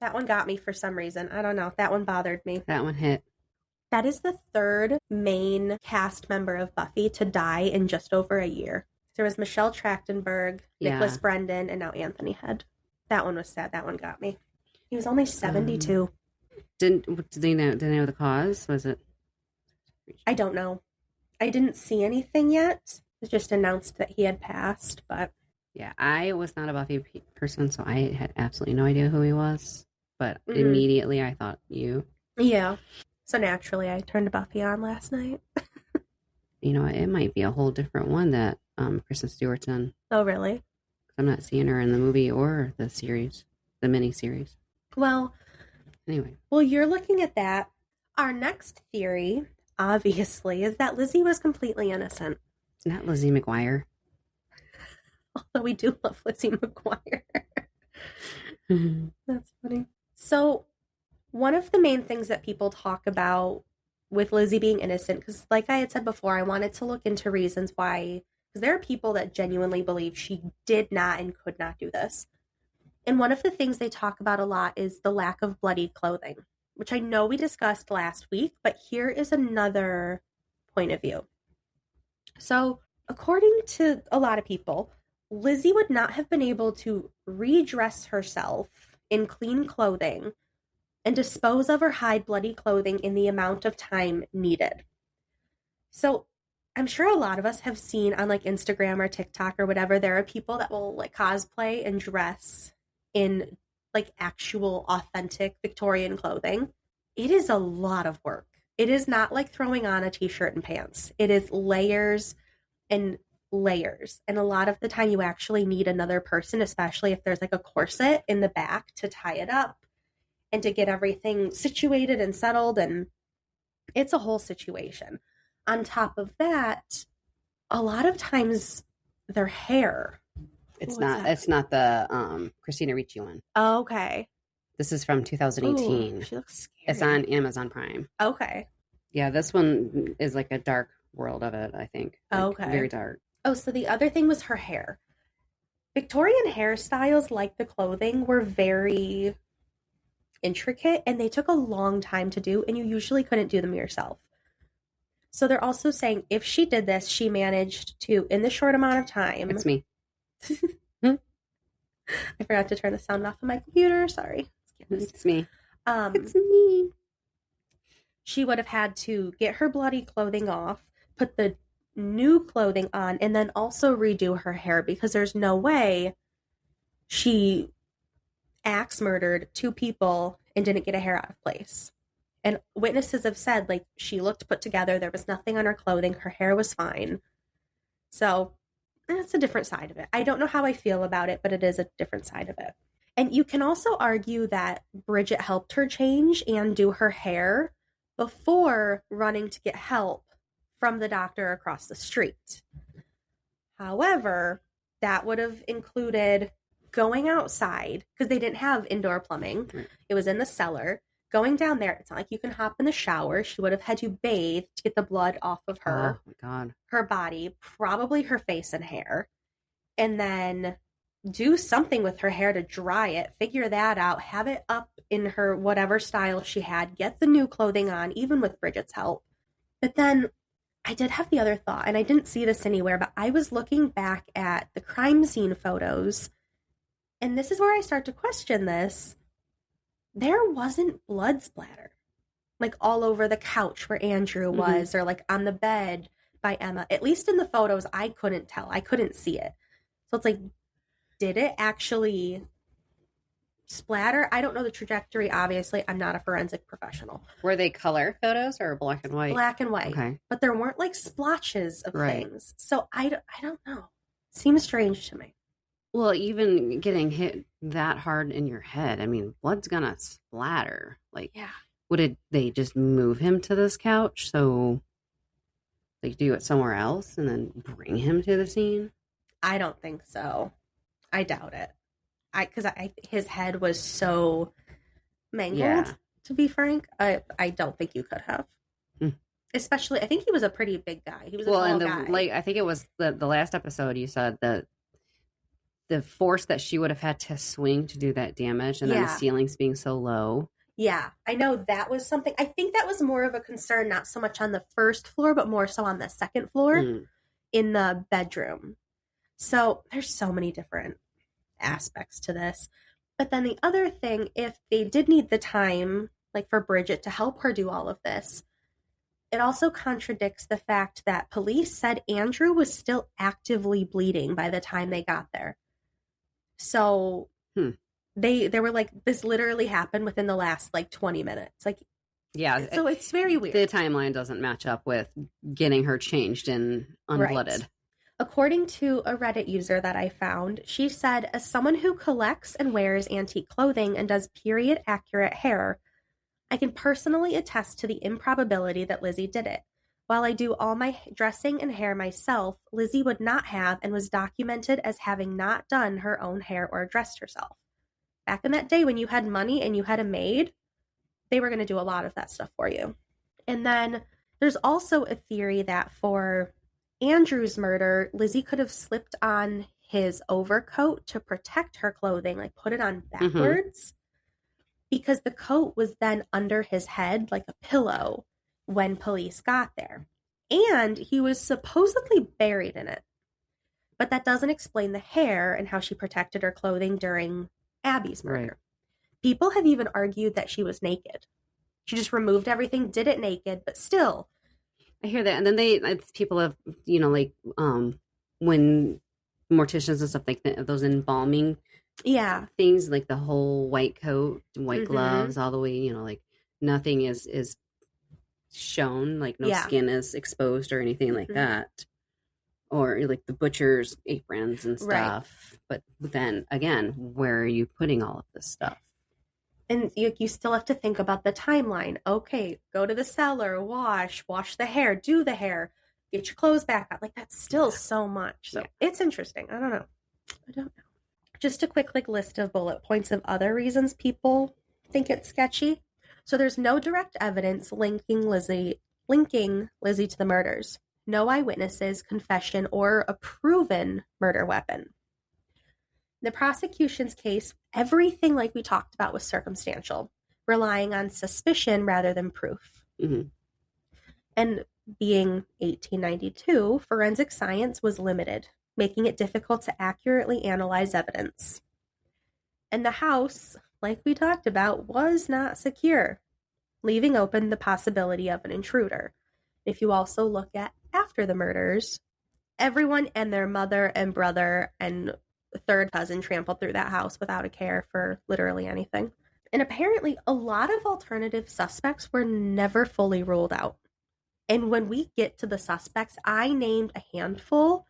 That one got me for some reason. I don't know. That one bothered me. That one hit. That is the 3rd main cast member of Buffy to die in just over a year. There was Michelle Trachtenberg, Nicholas Brendan, and now Anthony Head. That one was sad. That one got me. He was only 72. Did they know the cause? Was it? I don't know. I didn't see anything yet. It was just announced that he had passed, but... Yeah, I was not a Buffy person, so I had absolutely no idea who he was. But immediately I thought you. Yeah. So naturally I turned Buffy on last night. It might be a whole different one that Kristen Stewart's in. Oh, really? I'm not seeing her in the movie or the series, the mini-series. Well, anyway. Well, you're looking at that. Our next theory, obviously, is that Lizzie was completely innocent. It's not Lizzie McGuire. Although we do love Lizzie McGuire. That's funny. So, one of the main things that people talk about with Lizzie being innocent, because like I had said before, I wanted to look into reasons why, because there are people that genuinely believe she did not and could not do this. And one of the things they talk about a lot is the lack of bloodied clothing, which I know we discussed last week, but here is another point of view. So, according to a lot of people, Lizzie would not have been able to redress herself in clean clothing and dispose of or hide bloody clothing in the amount of time needed. So, I'm sure a lot of us have seen on like Instagram or TikTok or whatever, there are people that will like cosplay and dress in like actual authentic Victorian clothing. It is a lot of work. It is not like throwing on a t-shirt and pants. It is layers and layers. And a lot of the time you actually need another person, especially if there's like a corset in the back to tie it up and to get everything situated and settled. And it's a whole situation. On top of that, a lot of times their hair. It's not the Christina Ricci one. Oh, okay. This is from 2018. Ooh, she looks scary. It's on Amazon Prime. Okay. Yeah, this one is like a dark world of it, I think. Like, okay. Very dark. Oh, so the other thing was her hair. Victorian hairstyles, like the clothing, were very intricate and they took a long time to do, and you usually couldn't do them yourself. So they're also saying if she did this, she managed to, in the short amount of time. It's me. I forgot to turn the sound off of my computer. Sorry. It's me. It's me. She would have had to get her bloody clothing off, put the new clothing on, and then also redo her hair, because there's no way she axe murdered 2 people and didn't get a hair out of place. And witnesses have said, like, she looked put together. There was nothing on her clothing. Her hair was fine. So that's a different side of it. I don't know how I feel about it, but it is a different side of it. And you can also argue that Bridget helped her change and do her hair before running to get help from the doctor across the street. However, that would have included going outside, because they didn't have indoor plumbing. Right. It was in the cellar. Going down there, it's not like you can hop in the shower. She would have had to bathe to get the blood off of her. Oh, my God. Her body, probably her face and hair. And then do something with her hair to dry it, figure that out, have it up in her whatever style she had, get the new clothing on, even with Bridget's help. But then I did have the other thought, and I didn't see this anywhere, but I was looking back at the crime scene photos, and this is where I start to question this. There wasn't blood splatter, like all over the couch where Andrew was, or like on the bed by Emma. At least in the photos, I couldn't tell. I couldn't see it. So it's like, did it actually splatter? I don't know the trajectory, obviously. I'm not a forensic professional. Were they color photos or black and white? Black and white. Okay. But there weren't like splotches of Right. things. So I don't know. Seems strange to me. Well, even getting hit that hard in your head, I mean, blood's gonna splatter. Like, Yeah. they just move him to this couch so they do it somewhere else and then bring him to the scene? I don't think so. I doubt it. Because his head was so mangled, Yeah. to be frank. I don't think you could have. Especially, I think he was a pretty big guy. He was a tall guy. I think it was the last episode you said that the force that she would have had to swing to do that damage, and then the Yeah. ceilings being so low. Yeah, I know that was something. I think that was more of a concern, not so much on the first floor, but more so on the second floor in the bedroom. So there's so many different aspects to this. But then the other thing, if they did need the time, like for Bridget to help her do all of this, it also contradicts the fact that police said Andrew was still actively bleeding by the time they got there. So they were like, this literally happened within the last like 20 minutes. Like, yeah. So it's very weird. The timeline doesn't match up with getting her changed and unblooded. Right. According to a Reddit user that I found, she said, as someone who collects and wears antique clothing and does period accurate hair, I can personally attest to the improbability that Lizzie did it. While I do all my dressing and hair myself, Lizzie would not have and was documented as having not done her own hair or dressed herself. Back in that day when you had money and you had a maid, they were going to do a lot of that stuff for you. And then there's also a theory that for Andrew's murder, Lizzie could have slipped on his overcoat to protect her clothing, like put it on backwards, because the coat was then under his head like a pillow when police got there. And he was supposedly buried in it. But that doesn't explain the hair and how she protected her clothing during Abby's murder. Right. People have even argued that she was naked. She just removed everything, did it naked, but still. I hear that. And then people have, like when morticians and stuff like that, those embalming things, like the whole white coat, white gloves, all the way, like nothing is shown, like no skin is exposed or anything like that. Or like the butcher's aprons and stuff. Right. But then again, where are you putting all of this stuff? And you still have to think about the timeline. Okay, go to the cellar, wash the hair, do the hair, get your clothes back on. Like, that's still so much. So it's interesting. I don't know. Just a quick list of bullet points of other reasons people think it's sketchy. So there's no direct evidence linking Lizzie to the murders. No eyewitnesses, confession, or a proven murder weapon. The prosecution's case, everything like we talked about was circumstantial, relying on suspicion rather than proof. Mm-hmm. And being 1892, forensic science was limited, making it difficult to accurately analyze evidence. And the house, like we talked about, was not secure, leaving open the possibility of an intruder. If you also look at after the murders, everyone and their mother and brother and third cousin trampled through that house without a care for literally anything. And apparently a lot of alternative suspects were never fully ruled out. And when we get to the suspects, I named a handful.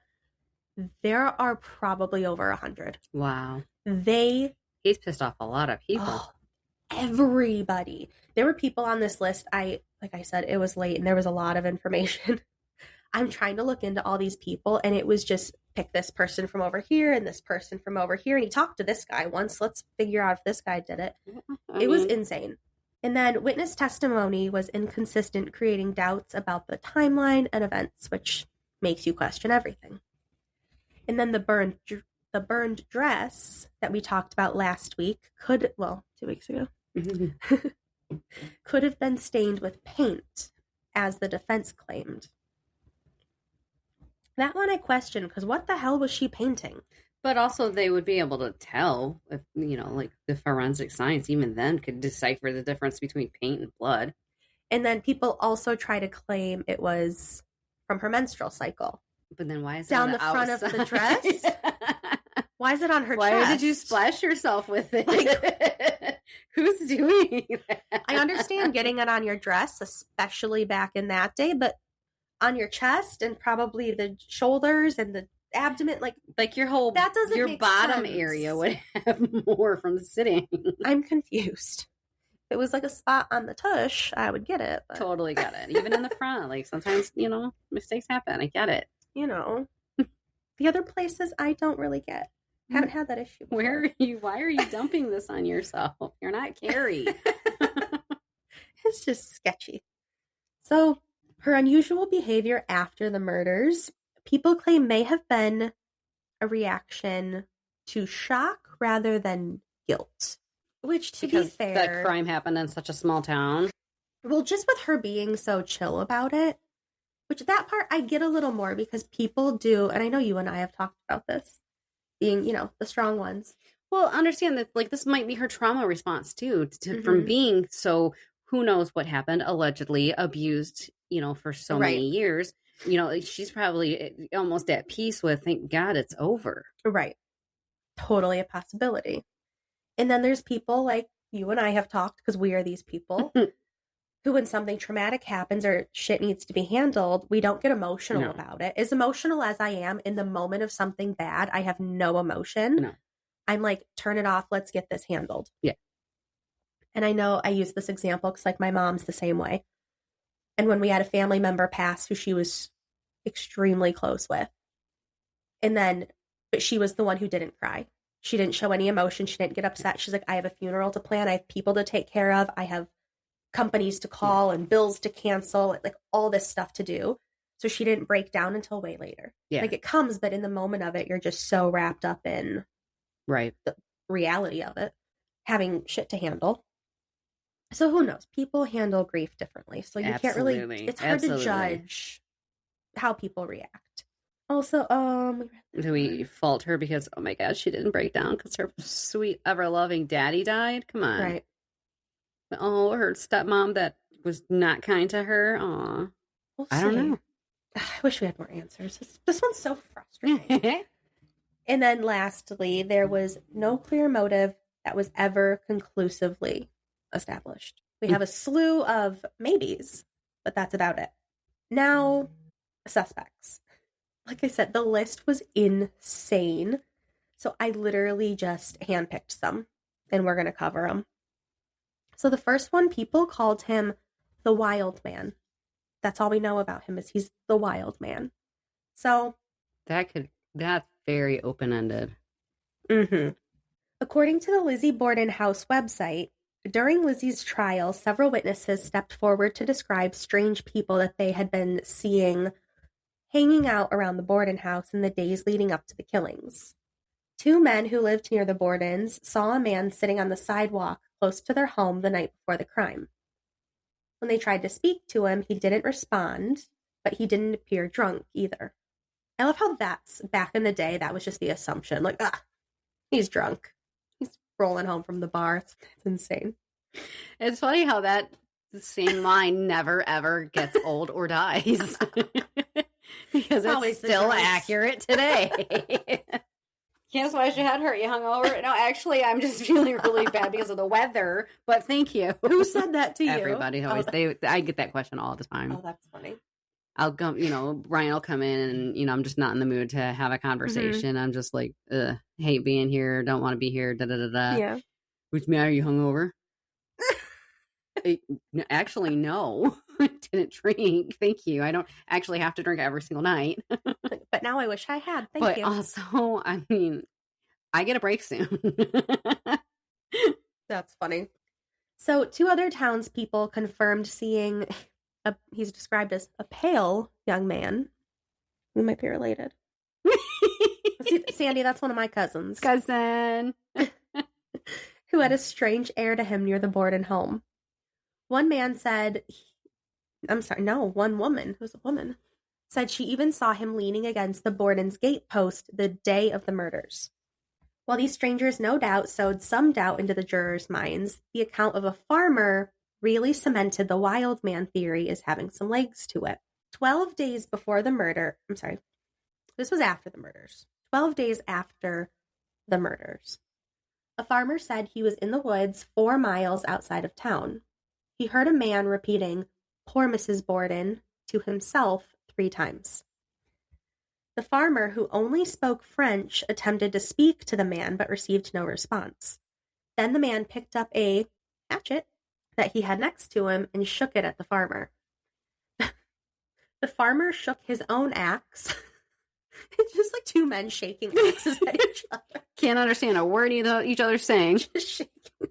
There are probably over 100. Wow. He's pissed off a lot of people. Everybody. There were people on this list. Like I said, it was late and there was a lot of information. I'm trying to look into all these people, and it was just pick this person from over here and this person from over here. And he talked to this guy once. Let's figure out if this guy did it. It was insane. And then witness testimony was inconsistent, creating doubts about the timeline and events, which makes you question everything. And then the burned dress that we talked about last week 2 weeks ago, could have been stained with paint, as the defense claimed. That one I question, because what the hell was she painting? But also they would be able to tell if, like the forensic science even then could decipher the difference between paint and blood. And then people also try to claim it was from her menstrual cycle. But then why is it down the front of the dress? Why is it on her chest? Why did you splash yourself with it? Who's doing that? I understand getting it on your dress, especially back in that day, but on your chest and probably the shoulders and the abdomen, like your whole, that doesn't your make bottom sense. Area would have more from sitting. I'm confused. If it was like a spot on the tush, I would get it. But... Totally get it. Even in the front, sometimes, mistakes happen. I get it. The other places I don't really get. Haven't had that issue before. Why are you dumping this on yourself? You're not Carrie. It's just sketchy. So her unusual behavior after the murders, people claim may have been a reaction to shock rather than guilt. Which, to be fair... that crime happened in such a small town. Well, just with her being so chill about it, which that part I get a little more because people do, and I know you and I have talked about this, being, the strong ones. Well, understand that, this might be her trauma response, too, from being so, who knows what happened, allegedly abused, for so many years. She's probably almost at peace with, thank God it's over. Right. Totally a possibility. And then there's people like you and I have talked, because we are these people, who, when something traumatic happens or shit needs to be handled, we don't get emotional No. about it. As emotional as I am in the moment of something bad, I have no emotion. No. I'm like, turn it off. Let's get this handled. Yeah. And I know I use this example because, like, my mom's the same way. And when we had a family member pass who she was extremely close with, but she was the one who didn't cry. She didn't show any emotion. She didn't get upset. She's like, I have a funeral to plan. I have people to take care of. I have companies to call and bills to cancel, like all this stuff to do. So she didn't break down until way later. Yeah. Like, it comes, but in the moment of it, you're just so wrapped up in Right. the reality of it, having shit to handle. So who knows? People handle grief differently. So you can't really, it's hard to judge how people react. Also, do we fault her because, oh my God, she didn't break down because her sweet, ever-loving daddy died? Come on. Right. Oh, her stepmom that was not kind to her. Aw. I don't know. I wish we had more answers. This one's so frustrating. And then lastly, there was no clear motive that was ever conclusively established. We have a slew of maybes, but that's about it. Now, suspects. Like I said, the list was insane. So I literally just handpicked some, and we're going to cover them. So the first one, people called him the Wild Man. That's all we know about him, is he's the Wild Man. So that's very open-ended. Mm-hmm. According to the Lizzie Borden House website, during Lizzie's trial, several witnesses stepped forward to describe strange people that they had been seeing hanging out around the Borden house in the days leading up to the killings. 2 men who lived near the Bordens saw a man sitting on the sidewalk close to their home the night before the crime. When they tried to speak to him, he didn't respond, but he didn't appear drunk either. I love how that's, back in the day, that was just the assumption. Like, he's drunk. He's rolling home from the bar. It's insane. It's funny how that same line never, ever gets old or dies. Because it's still accurate today. Can't splash your head hurt. You hungover? No, actually, I'm just feeling really bad because of the weather. But thank you. Who said that to you? Everybody always. I get that question all the time. Oh, that's funny. I'll come. Ryan will come in, and I'm just not in the mood to have a conversation. Mm-hmm. I'm just like, hate being here. Don't want to be here. Da da da da. Yeah. What's the matter? You hungover? Actually, no. Didn't drink. Thank you. I don't actually have to drink every single night. But now I wish I had. Thank you. But also, I mean, I get a break soon. That's funny. So 2 other townspeople confirmed seeing he's described as a pale young man. We might be related. Sandy, that's one of my cousins. Cousin. Who had a strange air to him near the Borden home. One man said, one woman, it was a woman, said she even saw him leaning against the Borden's gate post the day of the murders. While these strangers no doubt sowed some doubt into the jurors' minds, the account of a farmer really cemented the wild man theory as having some legs to it. 12 days before the murder, this was after the murders. 12 days after the murders, a farmer said he was in the woods 4 miles outside of town. He heard a man repeating, "Poor Mrs. Borden," to himself 3 times. The farmer, who only spoke French, attempted to speak to the man but received no response. Then the man picked up a hatchet that he had next to him and shook it at the farmer. The farmer shook his own axe. It's just like 2 men shaking axes at each other. Can't understand a word each other's saying. Just shaking.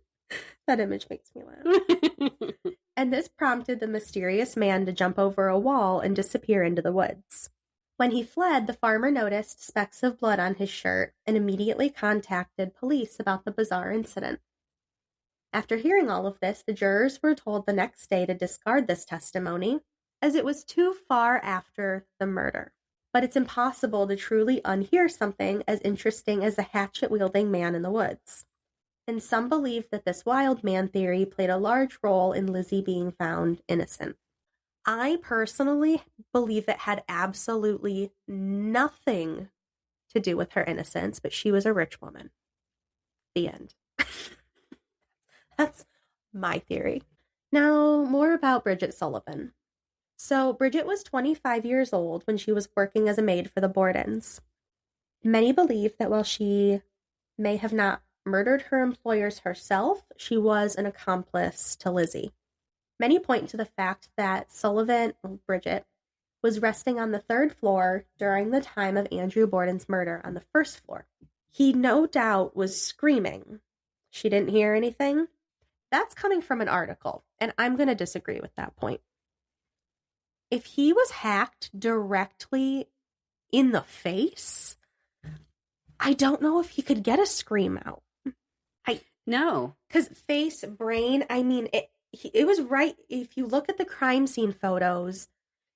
That image makes me laugh. And this prompted the mysterious man to jump over a wall and disappear into the woods. When he fled, the farmer noticed specks of blood on his shirt and immediately contacted police about the bizarre incident. After hearing all of this, the jurors were told the next day to discard this testimony, as it was too far after the murder. But it's impossible to truly unhear something as interesting as a hatchet-wielding man in the woods. And some believe that this wild man theory played a large role in Lizzie being found innocent. I personally believe it had absolutely nothing to do with her innocence, but she was a rich woman. The end. That's my theory. Now, more about Bridget Sullivan. So, Bridget was 25 years old when she was working as a maid for the Bordens. Many believe that while she may have not murdered her employers herself, she was an accomplice to Lizzie. Many point to the fact that Bridget, was resting on the third floor during the time of Andrew Borden's murder on the first floor. He no doubt was screaming. She didn't hear anything. That's coming from an article, and I'm going to disagree with that point. If he was hacked directly in the face, I don't know if he could get a scream out. No. Because face, brain, I mean, it was right. If you look at the crime scene photos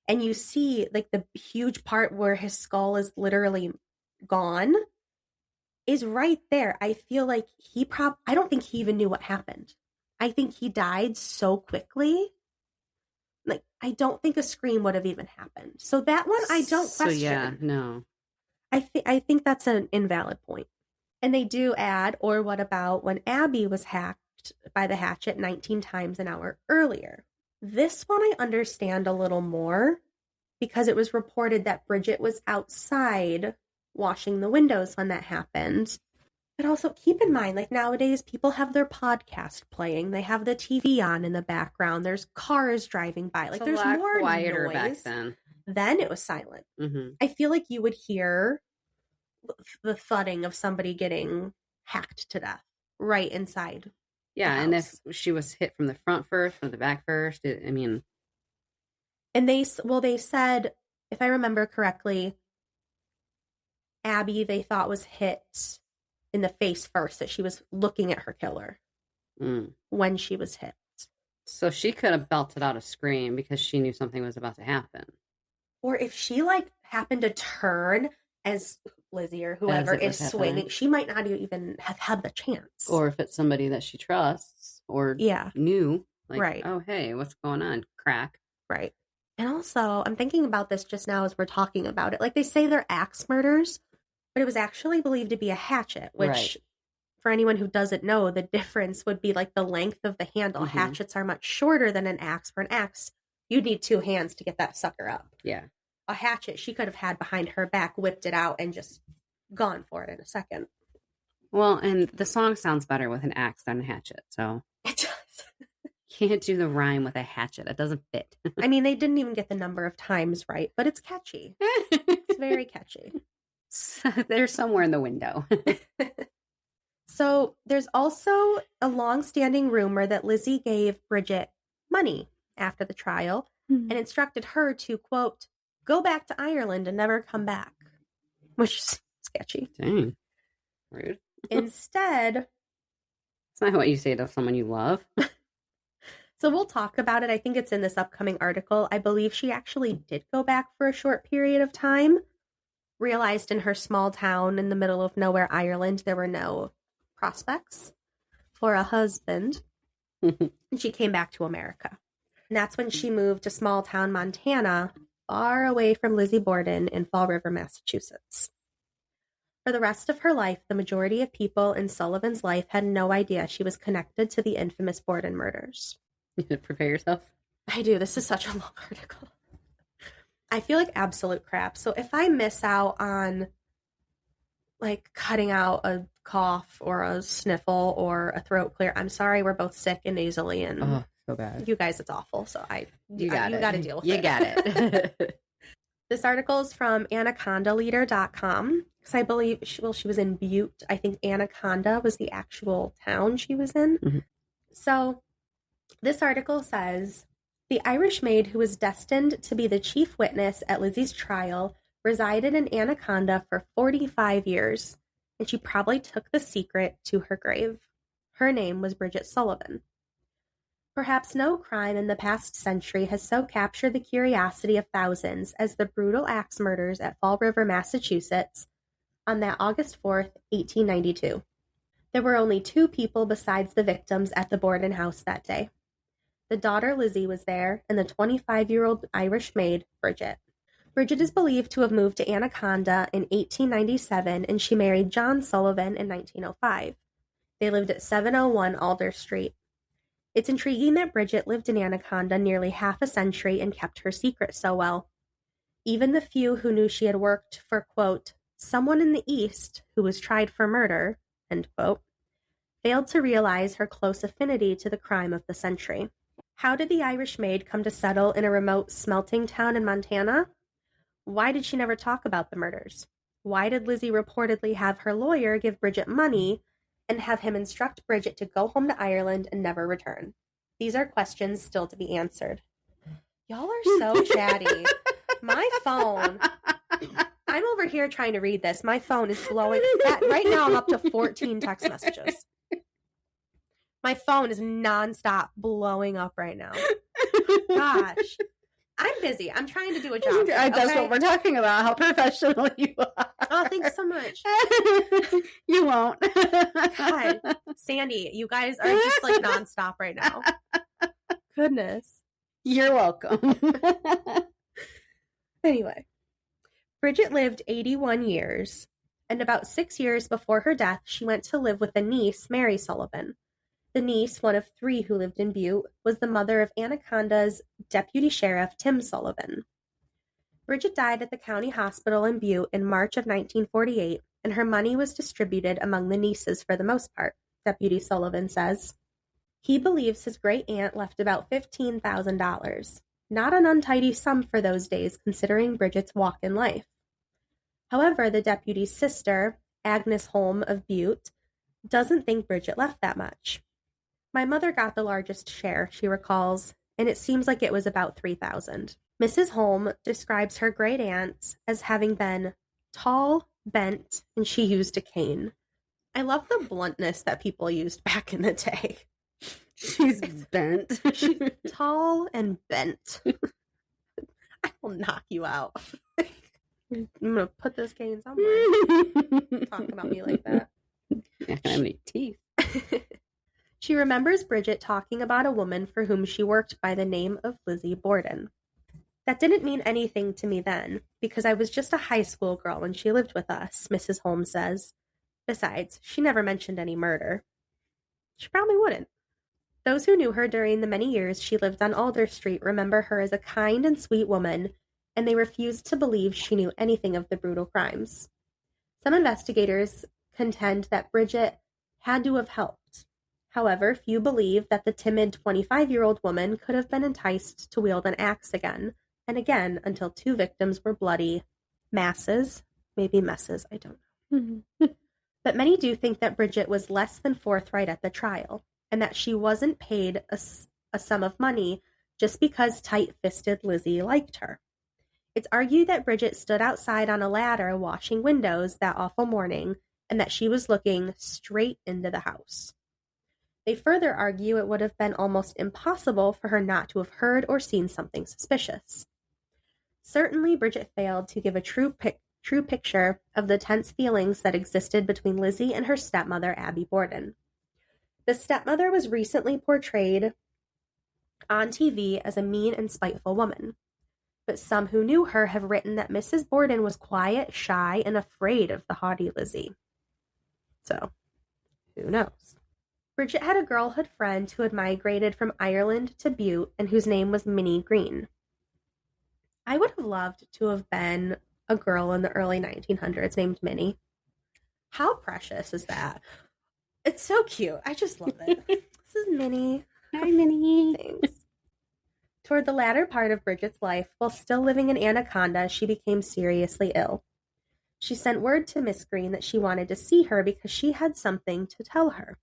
and you see like the huge part where his skull is literally gone, is right there. I feel like I don't think he even knew what happened. I think he died so quickly. Like, I don't think a scream would have even happened. So that one I don't question. So yeah, no. I think that's an invalid point. And they do add, or what about when Abby was hacked by the hatchet 19 times an hour earlier? This one I understand a little more because it was reported that Bridget was outside washing the windows when that happened. But also keep in mind, like nowadays, people have their podcast playing. They have the TV on in the background. There's cars driving by. Like there's more quieter noise. back then. Then it was silent. Mm-hmm. I feel like you would hear the thudding of somebody getting hacked to death right inside. Yeah, and if she was hit from the front first, from the back first, and they said, if I remember correctly, Abby they thought was hit in the face first, that she was looking at her killer when she was hit. So she could have belted out a scream because she knew something was about to happen. Or if she like happened to turn as Lizzie or whoever is swinging, she might not even have had the chance. Or if it's somebody that she trusts or knew, like, right. Oh, hey, what's going on? Crack. Right. And also, I'm thinking about this just now as we're talking about it. Like, they say they're axe murders, but it was actually believed to be a hatchet, which, for anyone who doesn't know, the difference would be like the length of the handle. Mm-hmm. Hatchets are much shorter than an axe. For an axe, you'd need 2 hands to get that sucker up. Yeah. A hatchet she could have had behind her back, whipped it out, and just gone for it in a second. Well, and the song sounds better with an axe than a hatchet, so. It does. Can't do the rhyme with a hatchet. It doesn't fit. I mean, they didn't even get the number of times right, but it's catchy. It's very catchy. So they're somewhere in the window. So there's also a long-standing rumor that Lizzie gave Bridget money after the trial and instructed her to, quote, go back to Ireland and never come back, which is sketchy. Dang. Rude. Instead... It's not what you say to someone you love. So we'll talk about it. I think it's in this upcoming article. I believe she actually did go back for a short period of time. Realized in her small town in the middle of nowhere, Ireland, there were no prospects for a husband. And she came back to America. And that's when she moved to small town Montana, far away from Lizzie Borden in Fall River, Massachusetts. For the rest of her life, the majority of people in Sullivan's life had no idea she was connected to the infamous Borden murders. You need to prepare yourself. I do. This is such a long article. I feel like absolute crap. So if I miss out on like cutting out a cough or a sniffle or a throat clear, I'm sorry. We're both sick and nasally, and so bad. You guys, it's awful. So you got to deal with it. You got it. This article is from AnacondaLeader.com because I believe she was in Butte. I think Anaconda was the actual town she was in. Mm-hmm. So this article says, the Irish maid who was destined to be the chief witness at Lizzie's trial resided in Anaconda for 45 years, and she probably took the secret to her grave. Her name was Bridget Sullivan. Perhaps no crime in the past century has so captured the curiosity of thousands as the brutal axe murders at Fall River, Massachusetts, on that August 4th, 1892. There were only 2 people besides the victims at the Borden house that day. The daughter, Lizzie, was there, and the 25-year-old Irish maid, Bridget. Bridget is believed to have moved to Anaconda in 1897, and she married John Sullivan in 1905. They lived at 701 Alder Street. It's intriguing that Bridget lived in Anaconda nearly half a century and kept her secret so well. Even the few who knew she had worked for, quote, someone in the East who was tried for murder, end quote, failed to realize her close affinity to the crime of the century. How did the Irish maid come to settle in a remote smelting town in Montana? Why did she never talk about the murders? Why did Lizzie reportedly have her lawyer give Bridget money and have him instruct Bridget to go home to Ireland and never return? These are questions still to be answered. Y'all are so chatty. My phone, I'm over here trying to read this. My phone is blowing. Right now I'm up to 14 text messages. My phone is nonstop blowing up right now. Gosh. I'm busy. I'm trying to do a job. That's what we're talking about, how professional you are. Oh, thanks so much. You won't. God, Sandy, you guys are just like nonstop right now. Goodness. You're welcome. Anyway, Bridget lived 81 years, and about 6 years before her death, she went to live with a niece, Mary Sullivan. The niece, one of 3 who lived in Butte, was the mother of Anaconda's deputy sheriff, Tim Sullivan. Bridget died at the county hospital in Butte in March of 1948, and her money was distributed among the nieces for the most part, Deputy Sullivan says. He believes his great-aunt left about $15,000, not an untidy sum for those days considering Bridget's walk in life. However, the deputy's sister, Agnes Holm of Butte, doesn't think Bridget left that much. My mother got the largest share, she recalls, and it seems like it was about $3,000. Mrs. Holm describes her great-aunt as having been tall, bent, and she used a cane. I love the bluntness that people used back in the day. She's bent. She's tall and bent. I will knock you out. I'm going to put this cane somewhere. Talk about me like that. You're not going to have any teeth. She remembers Bridget talking about a woman for whom she worked by the name of Lizzie Borden. That didn't mean anything to me then, because I was just a high school girl when she lived with us, Mrs. Holmes says. Besides, she never mentioned any murder. She probably wouldn't. Those who knew her during the many years she lived on Alder Street remember her as a kind and sweet woman, and they refused to believe she knew anything of the brutal crimes. Some investigators contend that Bridget had to have helped. However, few believe that the timid 25-year-old woman could have been enticed to wield an axe again and again until 2 victims were bloody masses, maybe messes, I don't know. But many do think that Bridget was less than forthright at the trial, and that she wasn't paid a sum of money just because tight-fisted Lizzie liked her. It's argued that Bridget stood outside on a ladder washing windows that awful morning, and that she was looking straight into the house. They further argue it would have been almost impossible for her not to have heard or seen something suspicious. Certainly, Bridget failed to give a true picture of the tense feelings that existed between Lizzie and her stepmother, Abby Borden. The stepmother was recently portrayed on TV as a mean and spiteful woman, but some who knew her have written that Mrs. Borden was quiet, shy, and afraid of the haughty Lizzie. So, who knows? Bridget had a girlhood friend who had migrated from Ireland to Butte and whose name was Minnie Green. I would have loved to have been a girl in the early 1900s named Minnie. How precious is that? It's so cute. I just love it. This is Minnie. Hi, Minnie. Thanks. Toward the latter part of Bridget's life, while still living in Anaconda, she became seriously ill. She sent word to Miss Green that she wanted to see her because she had something to tell her.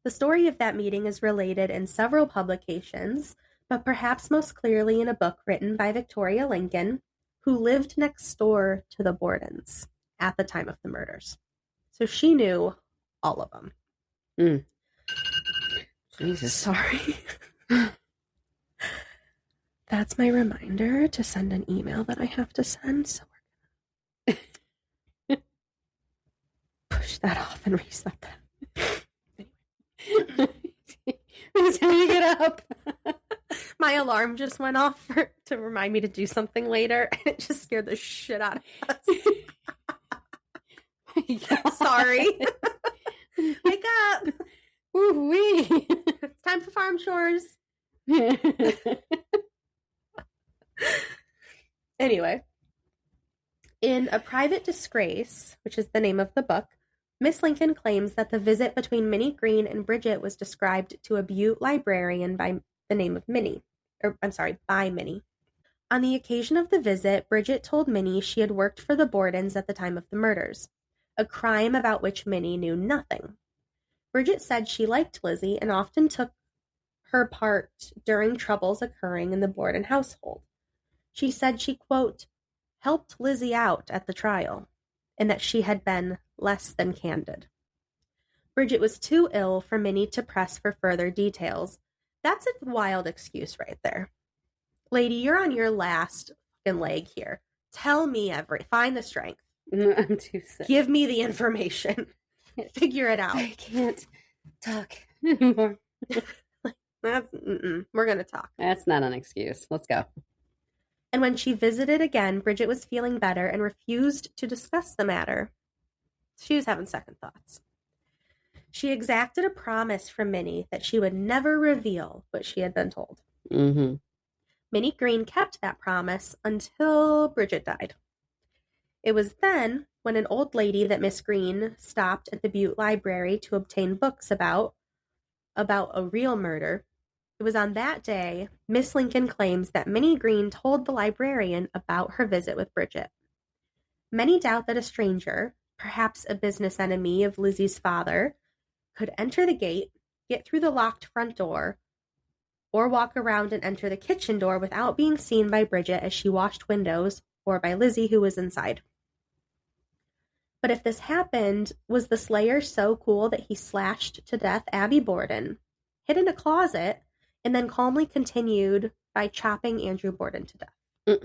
The story of that meeting is related in several publications, but perhaps most clearly in a book written by Victoria Lincoln, who lived next door to the Bordens at the time of the murders. So she knew all of them. Jesus. Sorry. That's my reminder to send an email that I have to send, so we're going to push that off and reset that. It's time to get up. My alarm just went off to remind me to do something later, and it just scared the shit out of us. Sorry. Wake up. Ooh-wee. It's time for farm farm chores. Anyway, in A Private Disgrace, which is the name of the book, Miss Lincoln claims that the visit between Minnie Green and Bridget was described to a Butte librarian by the name of Minnie. By Minnie. On the occasion of the visit, Bridget told Minnie she had worked for the Bordens at the time of the murders, a crime about which Minnie knew nothing. Bridget said she liked Lizzie and often took her part during troubles occurring in the Borden household. She said she, quote, helped Lizzie out at the trial, and that she had been less than candid. Bridget was too ill for Minnie to press for further details. That's a wild excuse right there. Lady, you're on your last fucking leg here. Tell me find the strength. I'm too sick. Give me the information. Figure it out. I can't talk anymore. We're going to talk. That's not an excuse. Let's go. And when she visited again, Bridget was feeling better and refused to discuss the matter. She was having second thoughts. She exacted a promise from Minnie that she would never reveal what she had been told. Mm-hmm. Minnie Green kept that promise until Bridget died. It was then when an old lady that Miss Green stopped at the Butte Library to obtain books about a real murder. It was on that day Miss Lincoln claims that Minnie Green told the librarian about her visit with Bridget. Many doubt that a stranger, perhaps a business enemy of Lizzie's father, could enter the gate, get through the locked front door, or walk around and enter the kitchen door without being seen by Bridget as she washed windows, or by Lizzie, who was inside. But if this happened, was the slayer so cool that he slashed to death Abby Borden, hid in a closet, and then calmly continued by chopping Andrew Borden to death?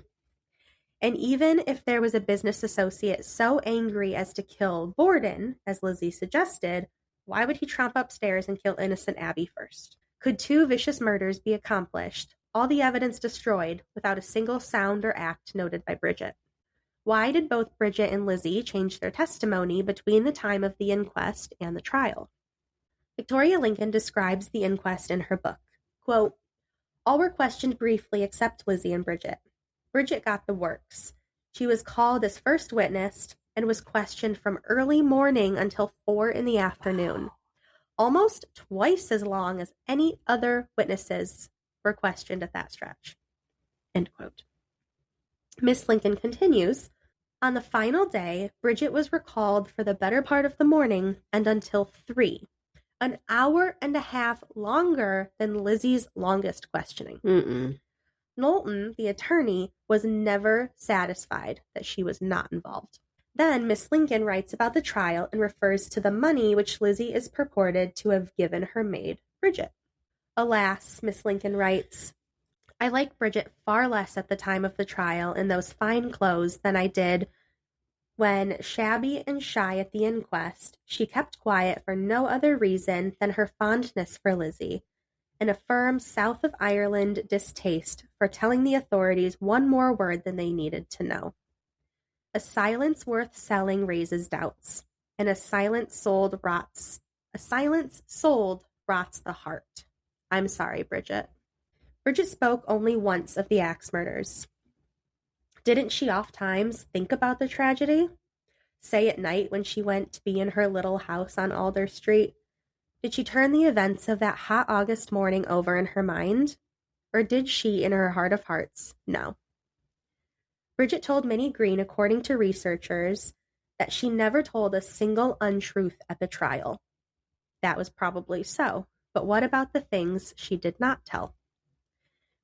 And even if there was a business associate so angry as to kill Borden, as Lizzie suggested, why would he tromp upstairs and kill innocent Abby first? Could two vicious murders be accomplished, all the evidence destroyed, without a single sound or act noted by Bridget? Why did both Bridget and Lizzie change their testimony between the time of the inquest and the trial? Victoria Lincoln describes the inquest in her book. Quote, all were questioned briefly except Lizzie and Bridget. Bridget got the works. She was called as first witness and was questioned from early morning until 4 in the afternoon. Almost twice as long as any other witnesses were questioned at that stretch. End quote. Miss Lincoln continues, on the final day, Bridget was recalled for the better part of the morning and until 3, an hour and a half longer than Lizzie's longest questioning. Knowlton, the attorney, was never satisfied that she was not involved. Then Miss Lincoln writes about the trial and refers to the money which Lizzie is purported to have given her maid, Bridget. Alas, Miss Lincoln writes, I liked Bridget far less at the time of the trial in those fine clothes than I did when, shabby and shy at the inquest, she kept quiet for no other reason than her fondness for Lizzie, and a firm south of Ireland distaste for telling the authorities one more word than they needed to know. A silence worth selling raises doubts, and a silence sold rots the heart. I'm sorry, Bridget. Bridget spoke only once of the axe murders. Didn't she oft-times think about the tragedy? Say at night when she went to be in her little house on Alder Street? Did she turn the events of that hot August morning over in her mind? Or did she, in her heart of hearts, know? Bridget told Minnie Green, according to researchers, that she never told a single untruth at the trial. That was probably so, but what about the things she did not tell?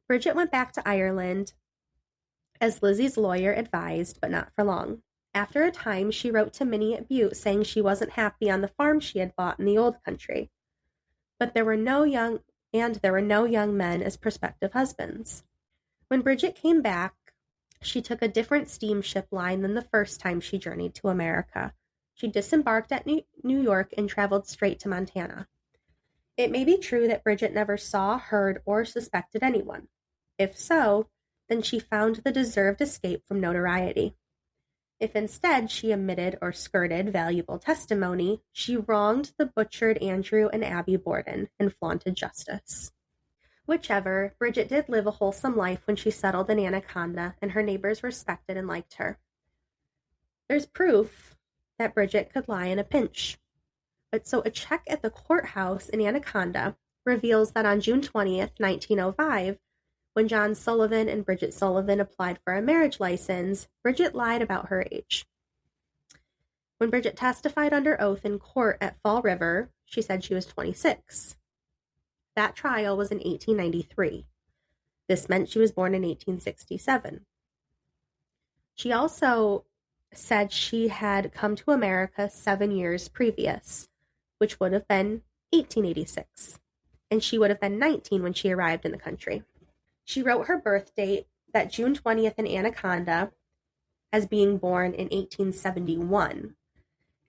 Bridget went back to Ireland, as Lizzie's lawyer advised, but not for long. After a time, she wrote to Minnie at Butte saying she wasn't happy on the farm she had bought in the old country. But there were no young men as prospective husbands. When Bridget came back, she took a different steamship line than the first time she journeyed to America. She disembarked at New York and traveled straight to Montana. It may be true that Bridget never saw, heard, or suspected anyone. If so, then she found the deserved escape from notoriety. If instead she omitted or skirted valuable testimony, she wronged the butchered Andrew and Abby Borden and flaunted justice. Whichever, Bridget did live a wholesome life when she settled in Anaconda, and her neighbors respected and liked her. There's proof that Bridget could lie in a pinch. But so a check at the courthouse in Anaconda reveals that on June 20th, 1905, when John Sullivan and Bridget Sullivan applied for a marriage license, Bridget lied about her age. When Bridget testified under oath in court at Fall River, she said she was 26. That trial was in 1893. This meant she was born in 1867. She also said she had come to America 7 years previous, which would have been 1886. And she would have been 19 when she arrived in the country. She wrote her birth date, that June 20th in Anaconda, as being born in 1871.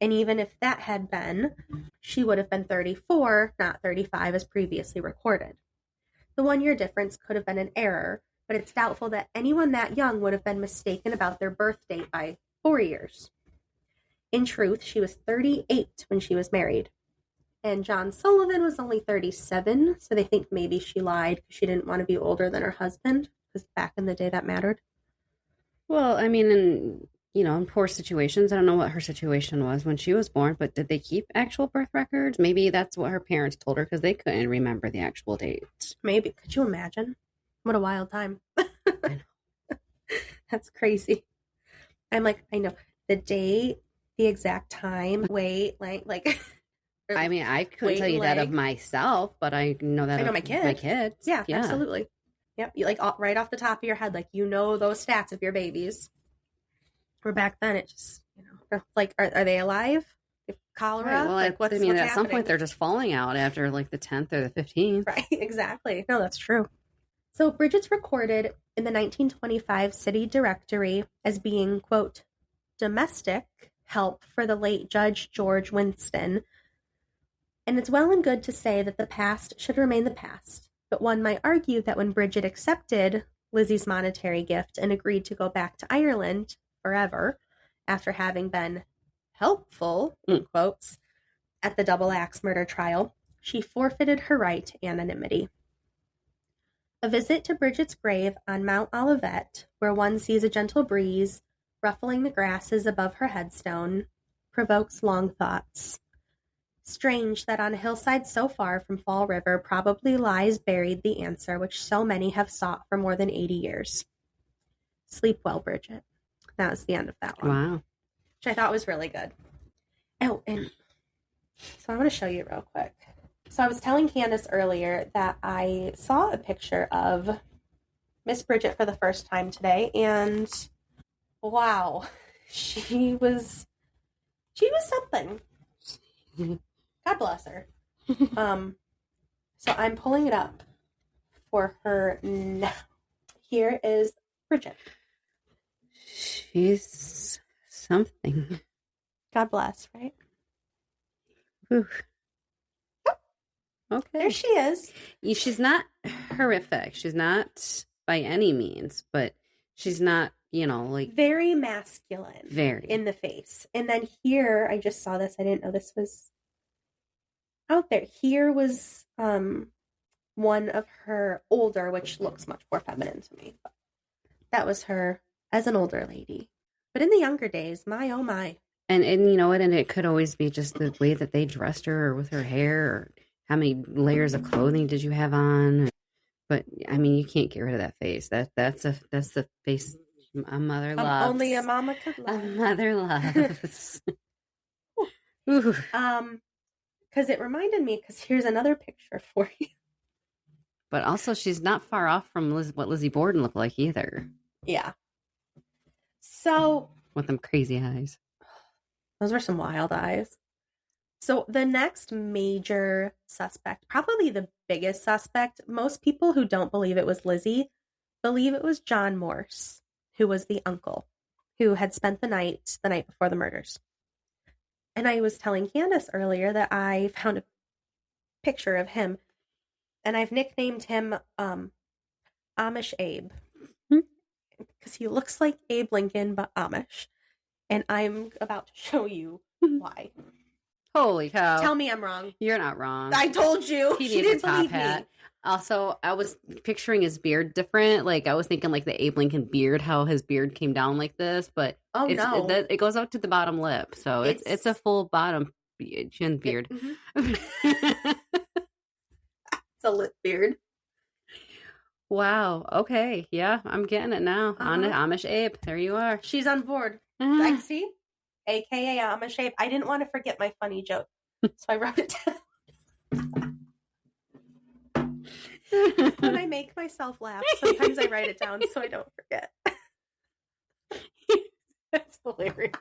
And even if that had been, she would have been 34, not 35 as previously recorded. The 1 year difference could have been an error, but it's doubtful that anyone that young would have been mistaken about their birth date by 4 years. In truth, she was 38 when she was married. And John Sullivan was only 37, so they think maybe she lied because she didn't want to be older than her husband, because back in the day that mattered. Well, I mean, in poor situations, I don't know what her situation was when she was born, but did they keep actual birth records? Maybe that's what her parents told her because they couldn't remember the actual dates. Maybe. Could you imagine? What a wild time. That's crazy. I'm like, I know. The date, the exact time, weight, like I mean, I couldn't tell you that of myself, but I know that of my kids. My kids. Yeah, absolutely. Yep. You right off the top of your head, those stats of your babies. Where back then it just, are they alive? Cholera? Right. Well, what's at happening? some point they're just falling out after the 10th or the 15th. Right, exactly. No, that's true. So Bridget's recorded in the 1925 City Directory as being, quote, domestic help for the late Judge George Winston. And it's well and good to say that the past should remain the past. But one might argue that when Bridget accepted Lizzie's monetary gift and agreed to go back to Ireland forever, after having been helpful, in quotes, at the double axe murder trial, she forfeited her right to anonymity. A visit to Bridget's grave on Mount Olivet, where one sees a gentle breeze ruffling the grasses above her headstone, provokes long thoughts. Strange that on a hillside so far from Fall River probably lies buried the answer which so many have sought for more than 80 years. Sleep well, Bridget. That was the end of that one. Wow. Which I thought was really good. Oh, and so I want to show you real quick. So I was telling Candace earlier that I saw a picture of Miss Bridget for the first time today, and wow, she was something. God bless her. So I'm pulling it up for her now. Here is Bridget. She's something. God bless, right? Whew. Okay. There she is. She's not horrific. She's not by any means, but she's not, very masculine. Very. In the face. And then here, I just saw this. I didn't know this was out there. Here was one of her older, which looks much more feminine to me. But that was her as an older lady. But in the younger days, my oh my. And you know what? And it could always be just the way that they dressed her, or with her hair, or how many layers of clothing did you have on? But I mean, you can't get rid of that face. That's the face a mother loves. Only a mama could love. A mother loves. Because it reminded me. Because here's another picture for you. But also, she's not far off from what Lizzie Borden looked like either. Yeah. So with them crazy eyes. Those were some wild eyes. So the next major suspect, probably the biggest suspect, most people who don't believe it was Lizzie believe it was John Morse, who was the uncle who had spent the night before the murders. And I was telling Candace earlier that I found a picture of him, and I've nicknamed him Amish Abe, because he looks like Abe Lincoln, but Amish. And I'm about to show you why. Holy cow. Tell me I'm wrong. You're not wrong. I told you. He She needs didn't a top believe hat. me. Also, I was picturing his beard different. Like I was thinking like the Abe Lincoln beard, how his beard came down like this, but no. it goes out to the bottom lip. So it's a full bottom chin beard. It's a lip beard. Wow. Okay. Yeah, I'm getting it now. Amish Abe. There you are. She's on board. I see. AKA Amish Abe. I didn't want to forget my funny joke, so I wrote it down. When I make myself laugh, sometimes I write it down so I don't forget. That's hilarious.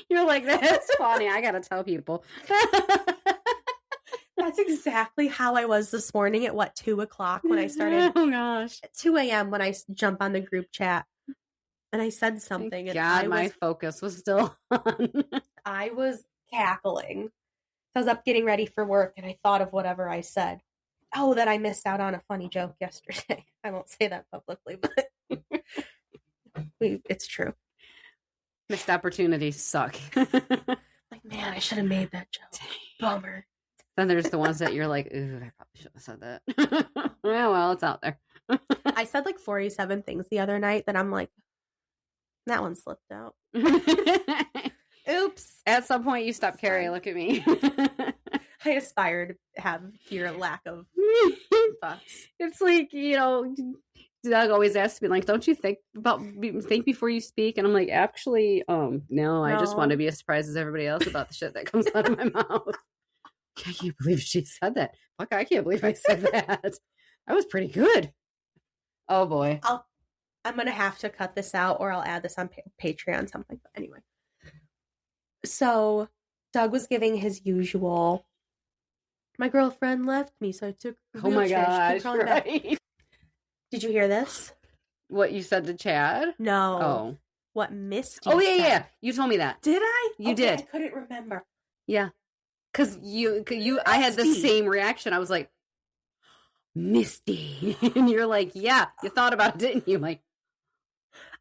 You're like, that's funny. I gotta tell people. That's exactly how I was this morning at 2 o'clock when I started. Oh gosh. At 2 a.m. when I jump on the group chat and I said something. Thank God, my focus was still on. I was cackling. I was up getting ready for work and I thought of whatever I said. Oh, that I missed out on a funny joke yesterday. I won't say that publicly, but it's true. Missed opportunities suck. Like, man, I should have made that joke. Bummer. Then there's the ones that you're like, ooh, I probably should have said that. Yeah, well, it's out there. I said like 47 things the other night that I'm like, that one slipped out. Oops. At some point, you stop caring. Look at me. I aspire to have your lack of thoughts. It's like, Doug always asks me, like, don't you think before you speak? And I'm like, actually, no, I just want to be as surprised as everybody else about the shit that comes out of my mouth. I can't believe she said that. Fuck, I can't believe I said that. That was pretty good. Oh, boy. I'm going to have to cut this out or I'll add this on Patreon, something. But anyway. So Doug was giving his usual, my girlfriend left me, so I took oh my gosh, right. Did you hear this? What you said to Chad? No. Oh. What Misty Oh, yeah, said. yeah. You told me that. Did I? You did. I couldn't remember. Yeah. Because I had the same reaction. I was like, Misty. And you're like, yeah, you thought about it, didn't you? Like,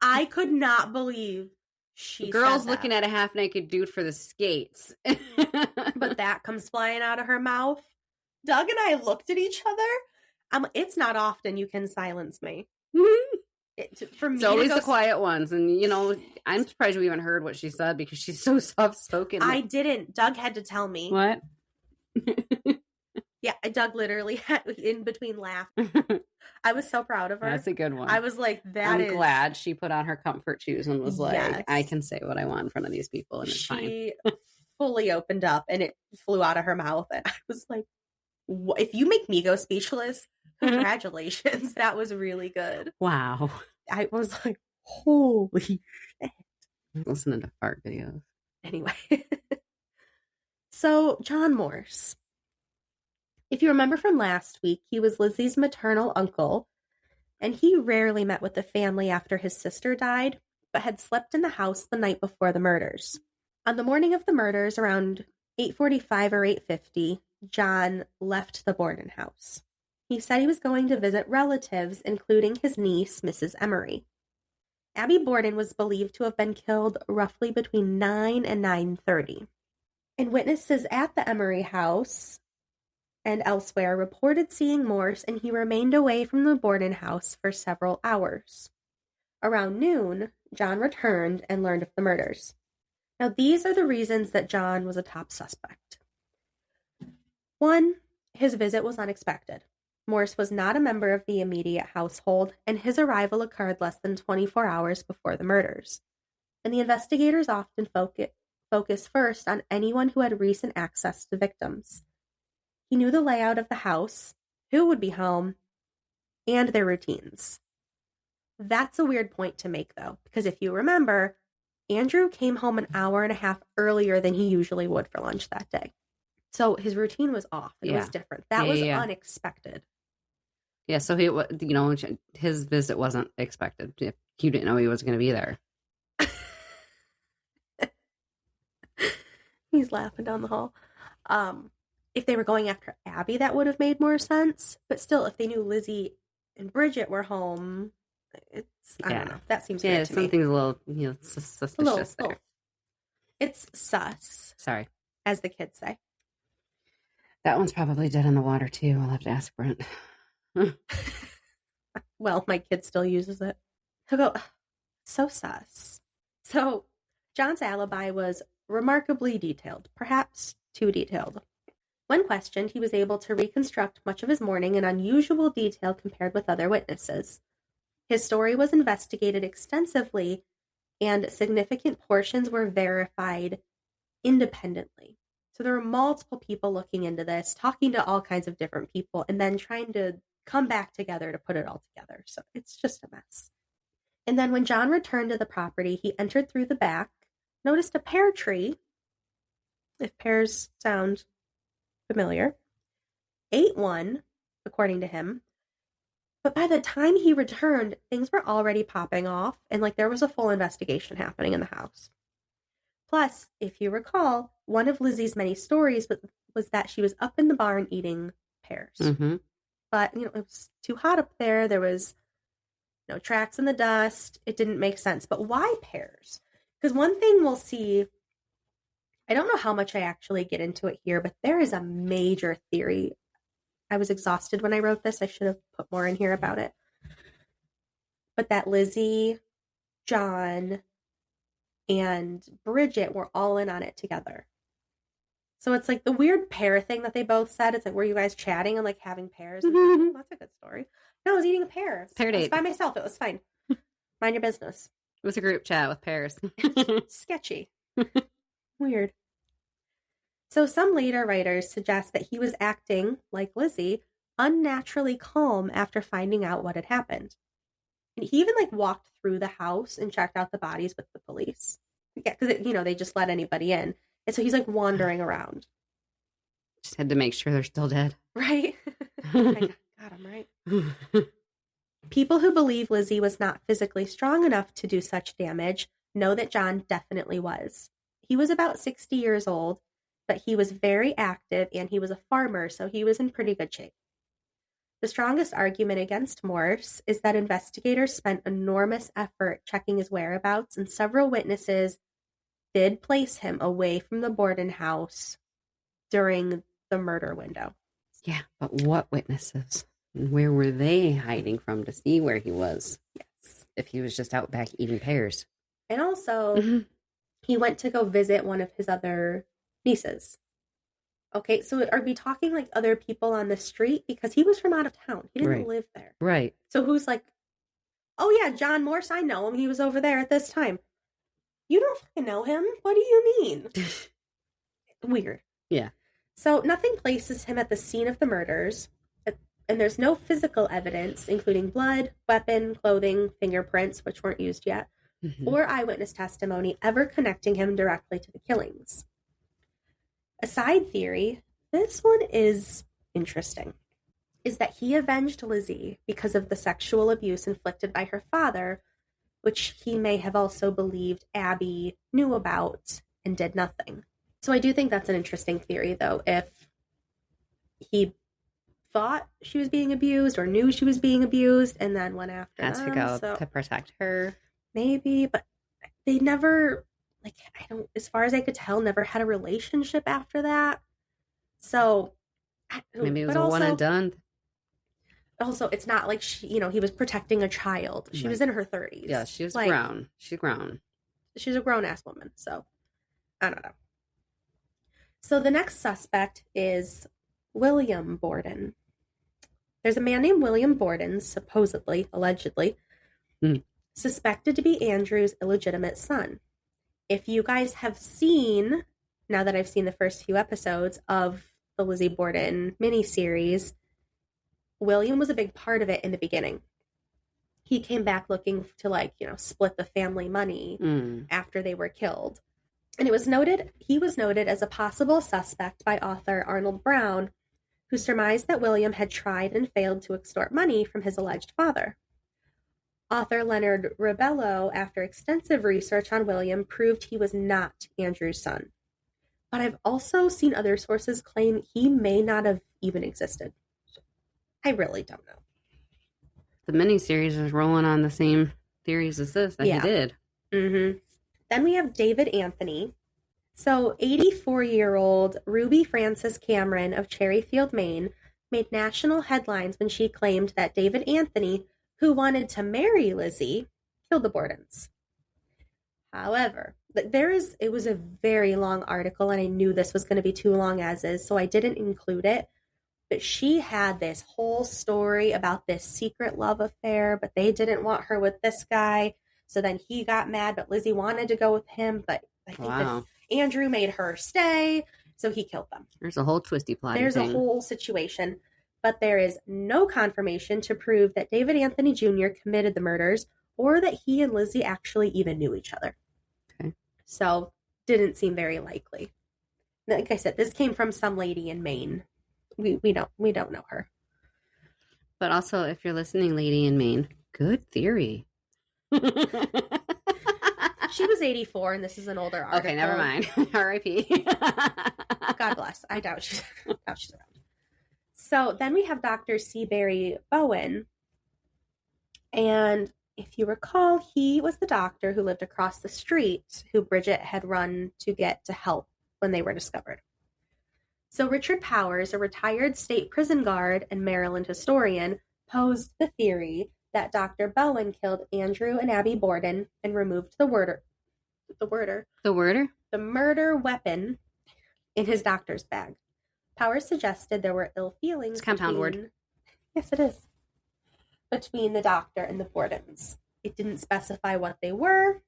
I could not believe she girl's said looking that. at a half-naked dude for the skates. But that comes flying out of her mouth. Doug and I looked at each other. It's not often you can silence me. For me, it's always the quiet ones. And, I'm surprised we even heard what she said because she's so soft-spoken. I didn't. Doug had to tell me. What? Yeah, Doug literally had in between laughing. I was so proud of her. That's a good one. I was like, I'm glad she put on her comfort shoes and was like, yes. I can say what I want in front of these people and it's fine. She fully opened up and it flew out of her mouth. And I was like, if you make me go speechless, congratulations. That was really good. Wow. I was like, holy shit. Listening to fart videos. Anyway. So, John Morse. If you remember from last week, he was Lizzie's maternal uncle, and he rarely met with the family after his sister died, but had slept in the house the night before the murders. On the morning of the murders, around 8:45 or 8:50, John left the Borden house. He said he was going to visit relatives, including his niece, Mrs. Emery. Abby Borden was believed to have been killed roughly between 9 and 9:30. And witnesses at the Emery house and elsewhere reported seeing Morse, and he remained away from the Borden house for several hours. Around noon, John returned and learned of the murders. Now, these are the reasons that John was a top suspect. 1, his visit was unexpected. Morse was not a member of the immediate household, and his arrival occurred less than 24 hours before the murders. And the investigators often focus first on anyone who had recent access to victims. He knew the layout of the house, who would be home, and their routines. That's a weird point to make, though, because if you remember, Andrew came home an hour and a half earlier than he usually would for lunch that day. So his routine was off. It was different. That was unexpected. Yeah, so he, his visit wasn't expected. You didn't know he was going to be there. He's laughing down the hall. If they were going after Abby, that would have made more sense. But still, if they knew Lizzie and Bridget were home, I don't know. That seems weird to me. Something's a little, suspicious there. It's sus. Sorry. As the kids say. That one's probably dead in the water, too. I'll have to ask Brent. Well, my kid still uses it. He'll go, so sus. So John's alibi was remarkably detailed, perhaps too detailed. When questioned, he was able to reconstruct much of his morning in unusual detail compared with other witnesses. His story was investigated extensively, and significant portions were verified independently. So there were multiple people looking into this, talking to all kinds of different people, and then trying to come back together to put it all together. So it's just a mess. And then when John returned to the property, he entered through the back, noticed a pear tree, if pears sound familiar, ate one, according to him. But by the time he returned, things were already popping off, and there was a full investigation happening in the house. Plus, if you recall, one of Lizzie's many stories was that she was up in the barn eating pears. Mm-hmm. But, it was too hot up there. There was no tracks in the dust. It didn't make sense. But why pears? Because one thing we'll see, I don't know how much I actually get into it here, but there is a major theory. I was exhausted when I wrote this. I should have put more in here about it. But that Lizzie, John, and Bridget were all in on it together. So it's the weird pear thing that they both said. It's were you guys chatting and having pears? And oh, that's a good story. No, I was eating a pear. Pear date. I was by myself. It was fine. Mind your business. It was a group chat with pears. Sketchy. Weird. So some later writers suggest that he was acting, like Lizzie, unnaturally calm after finding out what had happened. And he even walked through the house and checked out the bodies with the police. Yeah, because they just let anybody in. And so he's wandering around. Just had to make sure they're still dead. Right? I got him right. People who believe Lizzie was not physically strong enough to do such damage know that John definitely was. He was about 60 years old, but he was very active and he was a farmer, so he was in pretty good shape. The strongest argument against Morse is that investigators spent enormous effort checking his whereabouts, and several witnesses did place him away from the Borden house during the murder window. Yeah, but what witnesses? Where were they hiding from to see where he was? Yes. If he was just out back eating pears. And also, he went to go visit one of his other nieces. Okay, so are we talking other people on the street? Because he was from out of town. He didn't live there. Right. So who's oh yeah, John Morse, I know him. He was over there at this time. You don't fucking know him? What do you mean? Weird. Yeah. So nothing places him at the scene of the murders, and there's no physical evidence, including blood, weapon, clothing, fingerprints, which weren't used yet, or eyewitness testimony ever connecting him directly to the killings. A side theory, this one is interesting, is that he avenged Lizzie because of the sexual abuse inflicted by her father, which he may have also believed Abby knew about and did nothing. So I do think that's an interesting theory, though, if he thought she was being abused or knew she was being abused and then went after Had them. to go to protect her. Maybe, but they never, as far as I could tell, never had a relationship after that. So maybe it was a one and done. Also, it's not like he was protecting a child. She was in her 30s. Yeah, she was grown. She's grown. She's a grown-ass woman, so I don't know. So the next suspect is William Borden. There's a man named William Borden, supposedly, allegedly, suspected to be Andrew's illegitimate son. If you guys have seen, now that I've seen the first few episodes of the Lizzie Borden miniseries, William was a big part of it in the beginning. He came back looking to split the family money after they were killed. And he was noted as a possible suspect by author Arnold Brown, who surmised that William had tried and failed to extort money from his alleged father. Author Leonard Rebello, after extensive research on William, proved he was not Andrew's son. But I've also seen other sources claim he may not have even existed. I really don't know. The miniseries is rolling on the same theories as this that he did. Mm-hmm. Then we have David Anthony. So 84-year-old Ruby Frances Cameron of Cherryfield, Maine, made national headlines when she claimed that David Anthony, who wanted to marry Lizzie, killed the Bordens. However, it was a very long article, and I knew this was going to be too long as is, so I didn't include it. But she had this whole story about this secret love affair, but they didn't want her with this guy. So then he got mad, but Lizzie wanted to go with him, but I think that Andrew made her stay, so he killed them. There's a whole twisty plot. There's a whole situation, but there is no confirmation to prove that David Anthony Jr. committed the murders or that he and Lizzie actually even knew each other. Okay. So, didn't seem very likely. Like I said, this came from some lady in Maine. We don't know her. But also, if you're listening, lady in Maine, good theory. She was 84, and this is an older article. Okay, never mind. R.I.P. God bless. I doubt she's around. So then we have Dr. Seabury Bowen. And if you recall, he was the doctor who lived across the street who Bridget had run to get to help when they were discovered. So Richard Powers, a retired state prison guard and Maryland historian, posed the theory that Dr. Bowen killed Andrew and Abby Borden and removed the murder weapon in his doctor's bag. Powers suggested there were ill feelings. It's a compound word. Yes, it is. Between the doctor and the Bordens. It didn't specify what they were.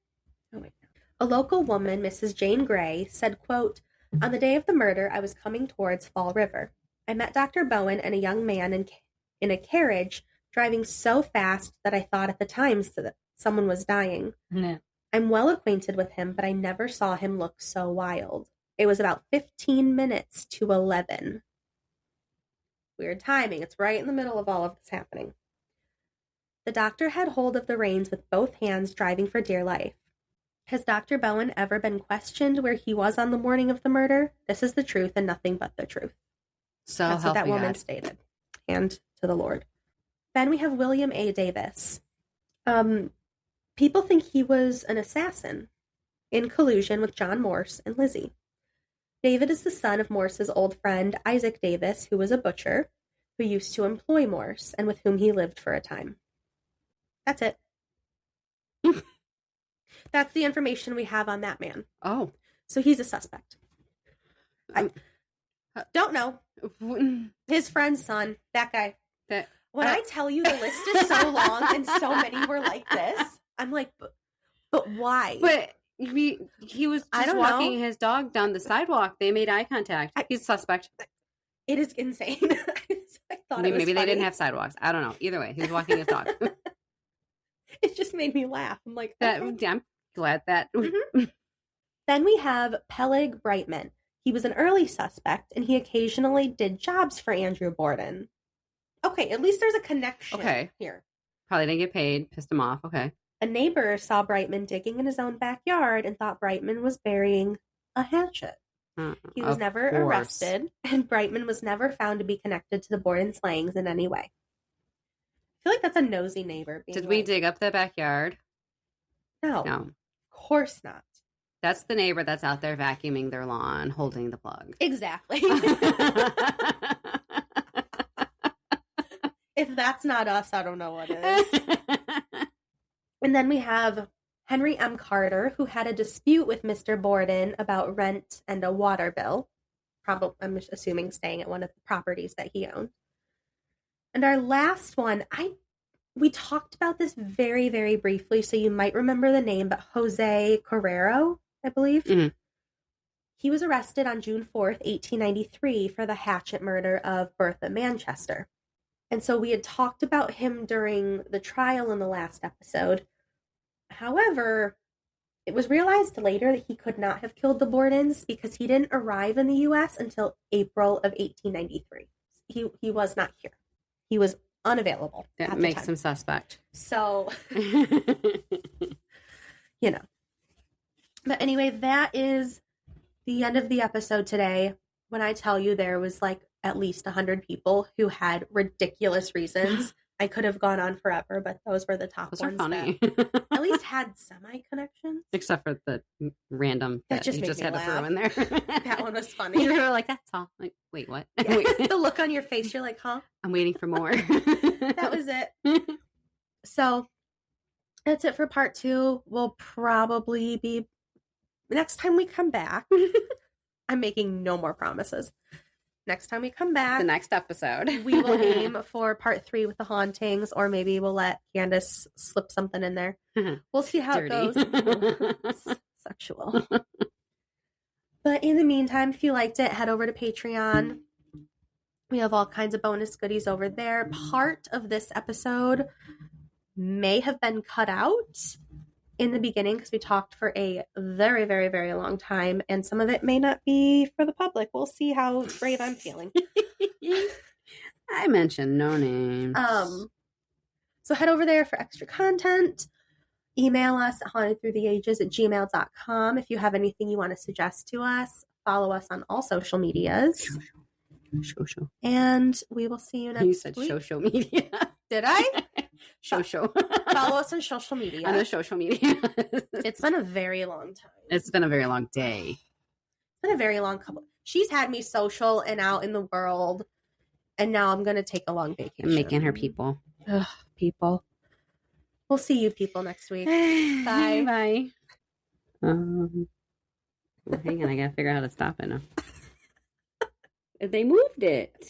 Oh, wait. A local woman, Mrs. Jane Gray, said, quote, "On the day of the murder, I was coming towards Fall River. I met Dr. Bowen and a young man in a carriage driving so fast that I thought at the time that someone was dying. Yeah. I'm well acquainted with him, but I never saw him look so wild. It was about 15 minutes to 11. Weird timing. It's right in the middle of all of this happening. The doctor had hold of the reins with both hands, driving for dear life. Has Dr. Bowen ever been questioned where he was on the morning of the murder? This is the truth and nothing but the truth." So that's what that woman stated. And to the Lord. Then we have William A. Davis. People think he was an assassin in collusion with John Morse and Lizzie. David is the son of Morse's old friend Isaac Davis, who was a butcher, who used to employ Morse and with whom he lived for a time. That's it. That's the information we have on that man. Oh. So he's a suspect. I don't know. His friend's son, that guy. When I tell you the list is so long and so many were like this, I'm like, but why? But he was just walking his dog down the sidewalk. They made eye contact. He's a suspect. It is insane. I thought maybe they didn't have sidewalks. I don't know. Either way, he was walking his dog. It just made me laugh. I'm like, okay. I'm glad that. Mm-hmm. Then we have Peleg Brightman. He was an early suspect, and he occasionally did jobs for Andrew Borden. Okay, at least there's a connection here. Probably didn't get paid. Pissed him off. Okay. A neighbor saw Brightman digging in his own backyard and thought Brightman was burying a hatchet. He was never arrested, and Brightman was never found to be connected to the Borden slayings in any way. I feel like that's a nosy neighbor. Did we dig up the backyard? No. Of course not. That's the neighbor that's out there vacuuming their lawn, holding the plug. Exactly. If that's not us, I don't know what is. And then we have Henry M. Carter, who had a dispute with Mr. Borden about rent and a water bill. Probably, I'm assuming, staying at one of the properties that he owned. And our last one, we talked about this very, very briefly, so you might remember the name, but Jose Carrero, I believe. Mm-hmm. He was arrested on June 4th, 1893 for the hatchet murder of Bertha Manchester. And so we had talked about him during the trial in the last episode. However, it was realized later that he could not have killed the Bordens because he didn't arrive in the U.S. until April of 1893. He was not here. He was unavailable. That makes him suspect. So, But anyway, that is the end of the episode today. When I tell you there was like at least 100 people who had ridiculous reasons I could have gone on forever, but those were the top Those are ones funny. that at least had semi-connections. Except for the random That that just you made just me had to throw laugh. in there. That one was funny. You were like, that's all. Like, wait, what? Yeah. Wait. The look on your face, you're like, huh? I'm waiting for more. That was it. So that's it for part 2. We'll probably be next time we come back. I'm making no more promises. Next time we come back, the next episode, we will aim for part 3 with the hauntings, or maybe we'll let Candace slip something in there. We'll see how it goes. It's sexual. But in the meantime, if you liked it, head over to Patreon. We have all kinds of bonus goodies over there. Part of this episode may have been cut out in the beginning because we talked for a very, very, very long time, and some of it may not be for the public. We'll see how brave I'm feeling. I mentioned no names. So head over there for extra content. Email us at hauntedthroughtheages@gmail.com if you have anything you want to suggest to us. Follow us on all social medias. Show. And we will see you next week. You said social media. Did I? Show. Follow us on social media. On the social media. It's been a very long time. It's been a very long day. It's been a very long couple. She's had me social and out in the world, and now I'm going to take a long vacation. I'm making her people. Ugh, people. We'll see you people next week. Bye. Bye. Hang on, I gotta figure out how to stop it now. They moved it.